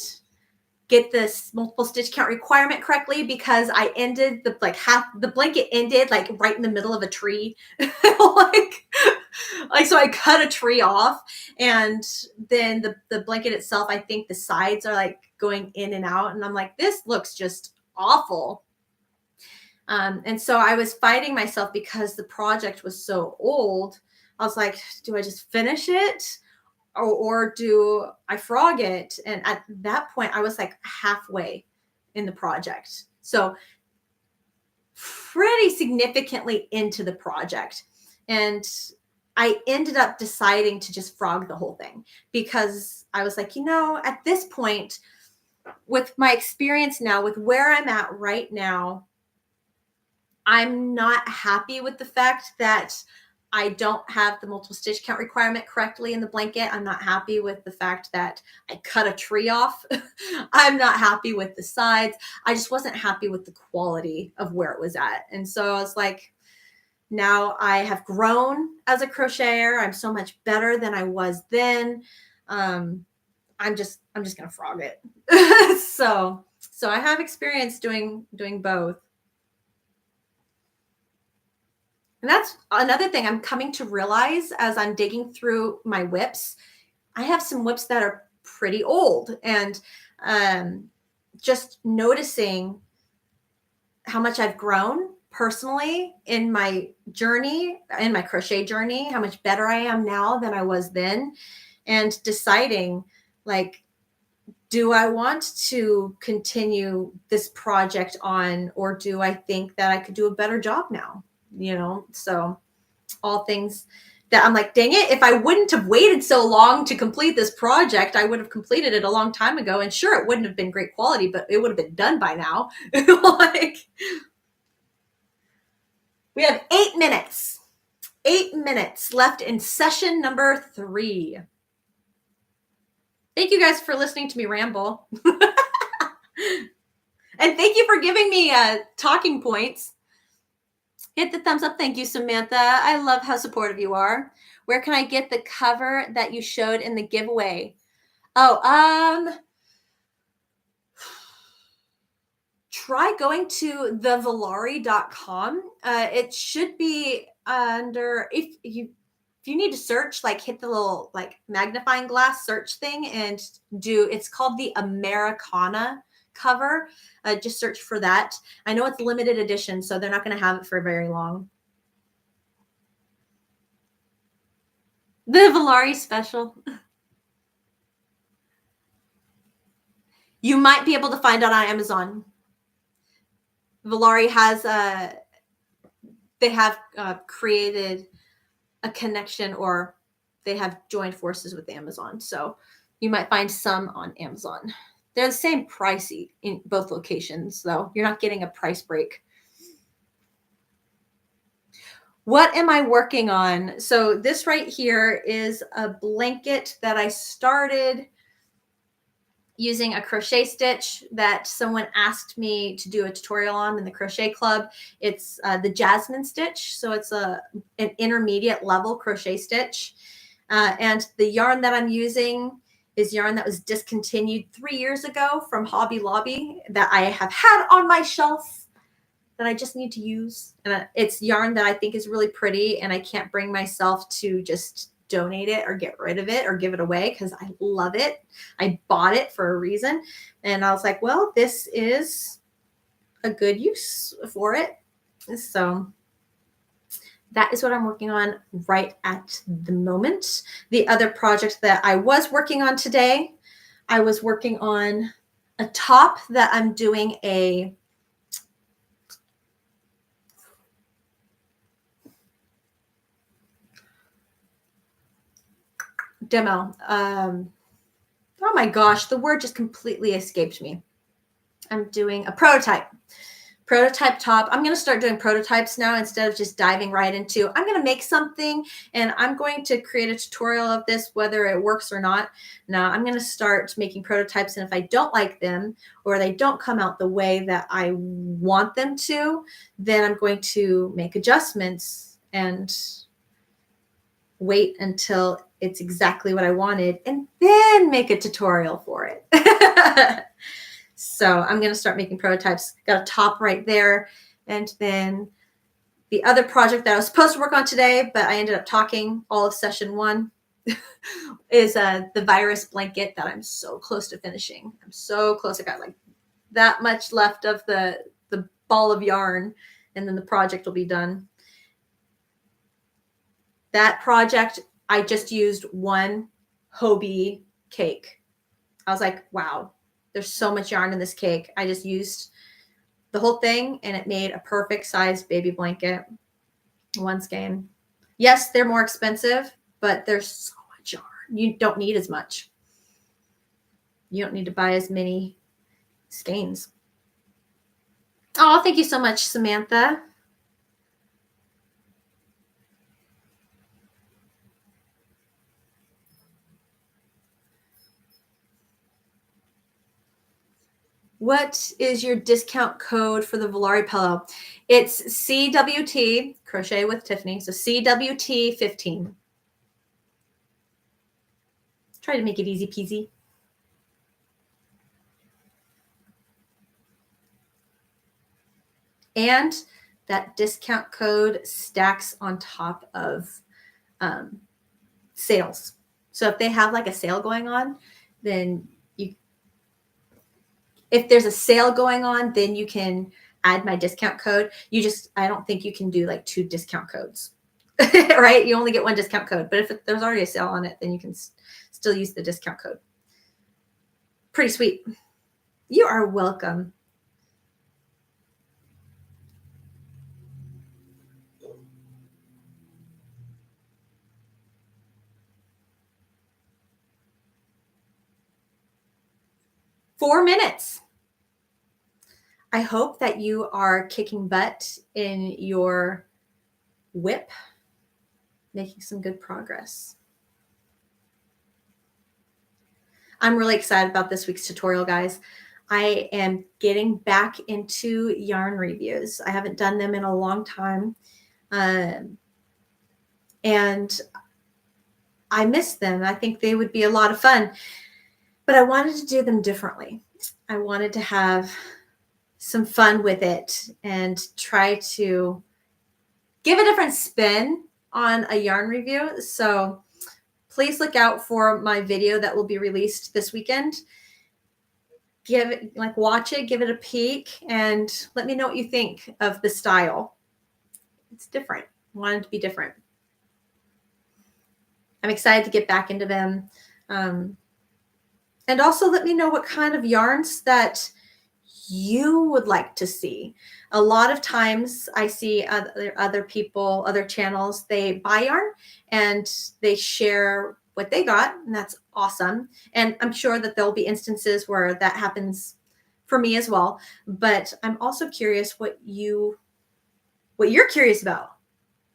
get this multiple stitch count requirement correctly because I ended half the blanket ended like right in the middle of a tree. like so I cut a tree off, and then the blanket itself, I think the sides are like going in and out, and I'm like, this looks just awful. And so I was fighting myself because the project was so old. I was like, do I just finish it or do I frog it? And at that point, I was like halfway in the project. So pretty significantly into the project. And I ended up deciding to just frog the whole thing because I was like, at this point, with my experience now, with where I'm at right now, I'm not happy with the fact that I don't have the multiple stitch count requirement correctly in the blanket. I'm not happy with the fact that I cut a tree off. I'm not happy with the sides. I just wasn't happy with the quality of where it was at. And so I was like, now I have grown as a crocheter. I'm so much better than I was then. I'm just going to frog it. So I have experience doing both. And that's another thing I'm coming to realize as I'm digging through my WIPs. I have some WIPs that are pretty old, and just noticing how much I've grown personally in my journey, in my crochet journey, how much better I am now than I was then, and deciding like, do I want to continue this project on, or do I think that I could do a better job now? So all things that I'm like, dang it, if I wouldn't have waited so long to complete this project, I would have completed it a long time ago. And sure, it wouldn't have been great quality, but it would have been done by now. Like, we have 8 minutes. 8 minutes left in session number 3. Thank you guys for listening to me ramble. And thank you for giving me talking points. Hit the thumbs up. Thank you, Samantha. I love how supportive you are. Where can I get the cover that you showed in the giveaway? Oh, try going to thevolari.com. It should be under, if you need to search, like hit the little like magnifying glass search thing and it's called the Americana cover. Just search for that. I know it's limited edition, so they're not going to have it for very long. The Volari special. You might be able to find it on Amazon. Volari has they have created a connection, or they have joined forces with Amazon. So you might find some on Amazon. They're the same price in both locations, though. You're not getting a price break. What am I working on? So this right here is a blanket that I started using a crochet stitch that someone asked me to do a tutorial on in the crochet club. It's the jasmine stitch. So it's an intermediate level crochet stitch. And the yarn that I'm using is yarn that was discontinued 3 years ago from Hobby Lobby that I have had on my shelf that I just need to use. And it's yarn that I think is really pretty, and I can't bring myself to just donate it or get rid of it or give it away because I love it. I bought it for a reason. And I was like, well, this is a good use for it. So that is what I'm working on right at the moment. The other project that I was working on today, I was working on a top that I'm doing a demo. Oh my gosh, the word just completely escaped me. I'm doing a prototype top. I'm going to start doing prototypes now instead of just diving right into, I'm going to make something and I'm going to create a tutorial of this, whether it works or not. Now I'm going to start making prototypes. And if I don't like them or they don't come out the way that I want them to, then I'm going to make adjustments and wait until it's exactly what I wanted and then make a tutorial for it. So I'm going to start making prototypes. Got a top right there. And then the other project that I was supposed to work on today, but I ended up talking all of session 1 is the virus blanket that I'm so close to finishing. I'm so close. I got like that much left of the ball of yarn, and then the project will be done. That project, I just used 1 Hobie cake. I was like, wow. There's so much yarn in this cake. I just used the whole thing and it made a perfect size baby blanket. 1 skein. Yes, they're more expensive, but there's so much yarn. You don't need as much. You don't need to buy as many skeins. Oh, thank you so much, Samantha. What is your discount code for the Volari pillow? It's CWT, Crochet with Tiffany. So CWT 15. Try to make it easy peasy. And that discount code stacks on top of sales. So if they have like a sale going on, then if there's a sale going on, then you can add my discount code. I don't think you can do like 2 discount codes, right? You only get 1 discount code, but if there's already a sale on it, then you can still use the discount code. Pretty sweet. You are welcome. Four minutes. I hope that you are kicking butt in your WIP, making some good progress. I'm really excited about this week's tutorial, guys. I am getting back into yarn reviews. I haven't done them in a long time. And I miss them. I think they would be a lot of fun, but I wanted to do them differently. I wanted to have some fun with it and try to give a different spin on a yarn review. So please look out for my video that will be released this weekend. Watch it, give it a peek, and let me know what you think of the style. It's different. I wanted to be different. I'm excited to get back into them. And also let me know what kind of yarns that you would like to see. A lot of times I see other people, other channels, they buy yarn and they share what they got, and that's awesome. And I'm sure that there'll be instances where that happens for me as well. But I'm also curious what you're curious about,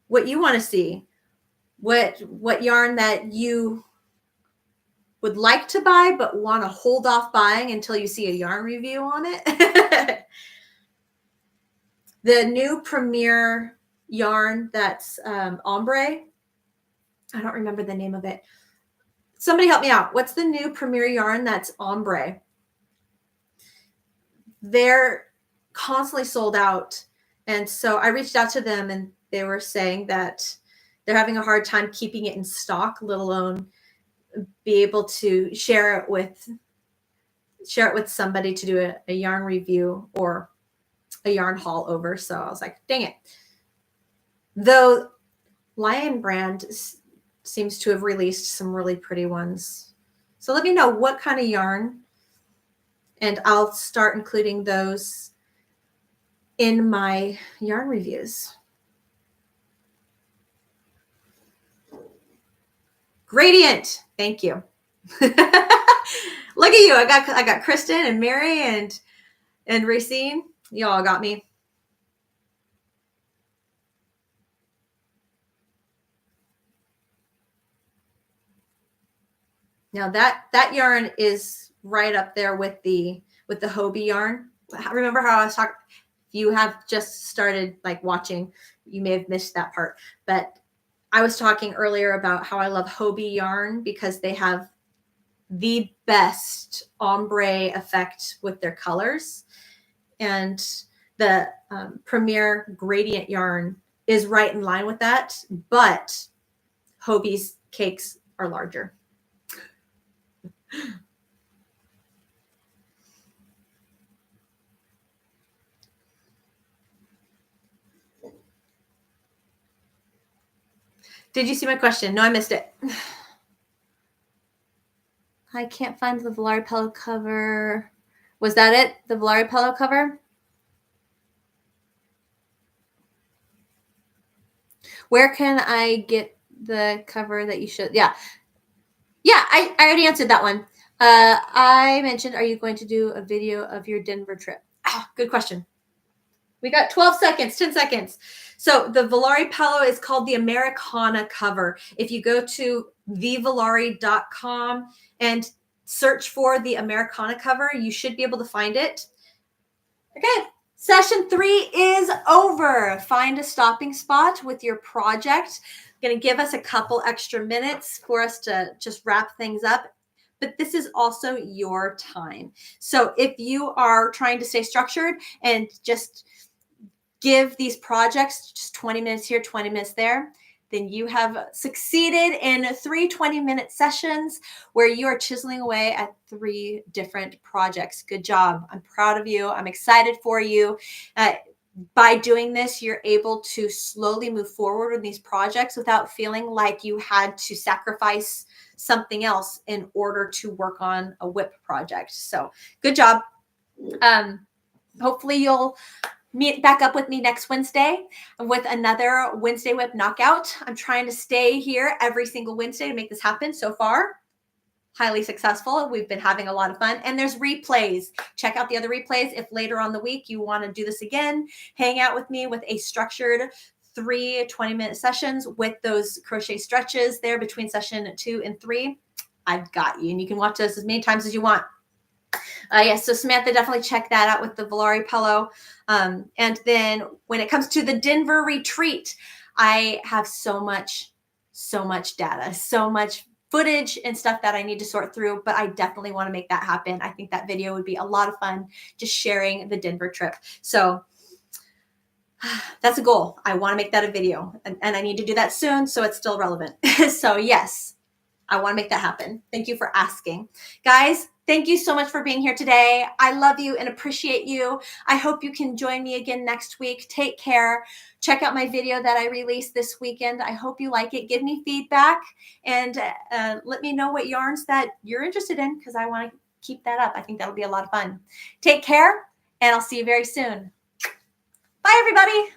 what you want to see, what yarn that you would like to buy but want to hold off buying until you see a yarn review on it. The new Premier yarn that's ombre. I don't remember the name of it. Somebody help me out. What's the new Premier yarn that's ombre? They're constantly sold out. And so I reached out to them and they were saying that they're having a hard time keeping it in stock, let alone be able to share it with somebody to do a yarn review or a yarn haul over. So I was like, dang it. Though Lion brand seems to have released some really pretty ones. So let me know what kind of yarn, and I'll start including those in my yarn reviews. Gradient. Thank you. Look at you. I got Kristen and Mary and Racine. Y'all got me. Now that yarn is right up there with the Hobie yarn. Remember how I was talking? If you have just started like watching, you may have missed that part. But I was talking earlier about how I love Hobie yarn because they have the best ombre effect with their colors. And the Premier Gradient yarn is right in line with that, but Hobie's cakes are larger. Did you see my question? No, I missed it. I can't find the Volare pillow cover. Was that it? The Volare pillow cover? Where can I get the cover that you should? Yeah. I already answered that one. I mentioned, are you going to do a video of your Denver trip? Good question. We got 12 seconds, 10 seconds. So the Volare pillow is called the Americana cover. If you go to thevolare.com and search for the Americana cover, you should be able to find it. Okay, session 3 is over. Find a stopping spot with your project. Going to give us a couple extra minutes for us to just wrap things up. But this is also your time. So if you are trying to stay structured and just give these projects just 20 minutes here, 20 minutes there, then you have succeeded in 3 20-minute sessions where you are chiseling away at 3 different projects. Good job. I'm proud of you. I'm excited for you. By doing this, you're able to slowly move forward with these projects without feeling like you had to sacrifice something else in order to work on a WIP project. So good job. Hopefully you'll meet back up with me next Wednesday with another Wednesday WIP knockout. I'm trying to stay here every single Wednesday to make this happen. So far, highly successful. We've been having a lot of fun, and there's replays. Check out the other replays if later on the week you want to do this again. Hang out with me with a structured 3 20-minute sessions with those crochet stretches there between session 2 and 3. I've got you, and you can watch this as many times as you want. Yes, so Samantha, definitely check that out with the Volare pillow. And then when it comes to the Denver retreat, I have so much data, so much footage and stuff that I need to sort through, but I definitely want to make that happen. I think that video would be a lot of fun, just sharing the Denver trip. So that's a goal. I want to make that a video, and I need to do that soon so it's still relevant. So yes, I want to make that happen. Thank you for asking. Guys, thank you so much for being here today. I love you and appreciate you. I hope you can join me again next week. Take care. Check out my video that I released this weekend. I hope you like it. Give me feedback and let me know what yarns that you're interested in, because I want to keep that up. I think that'll be a lot of fun. Take care, and I'll see you very soon. Bye, everybody.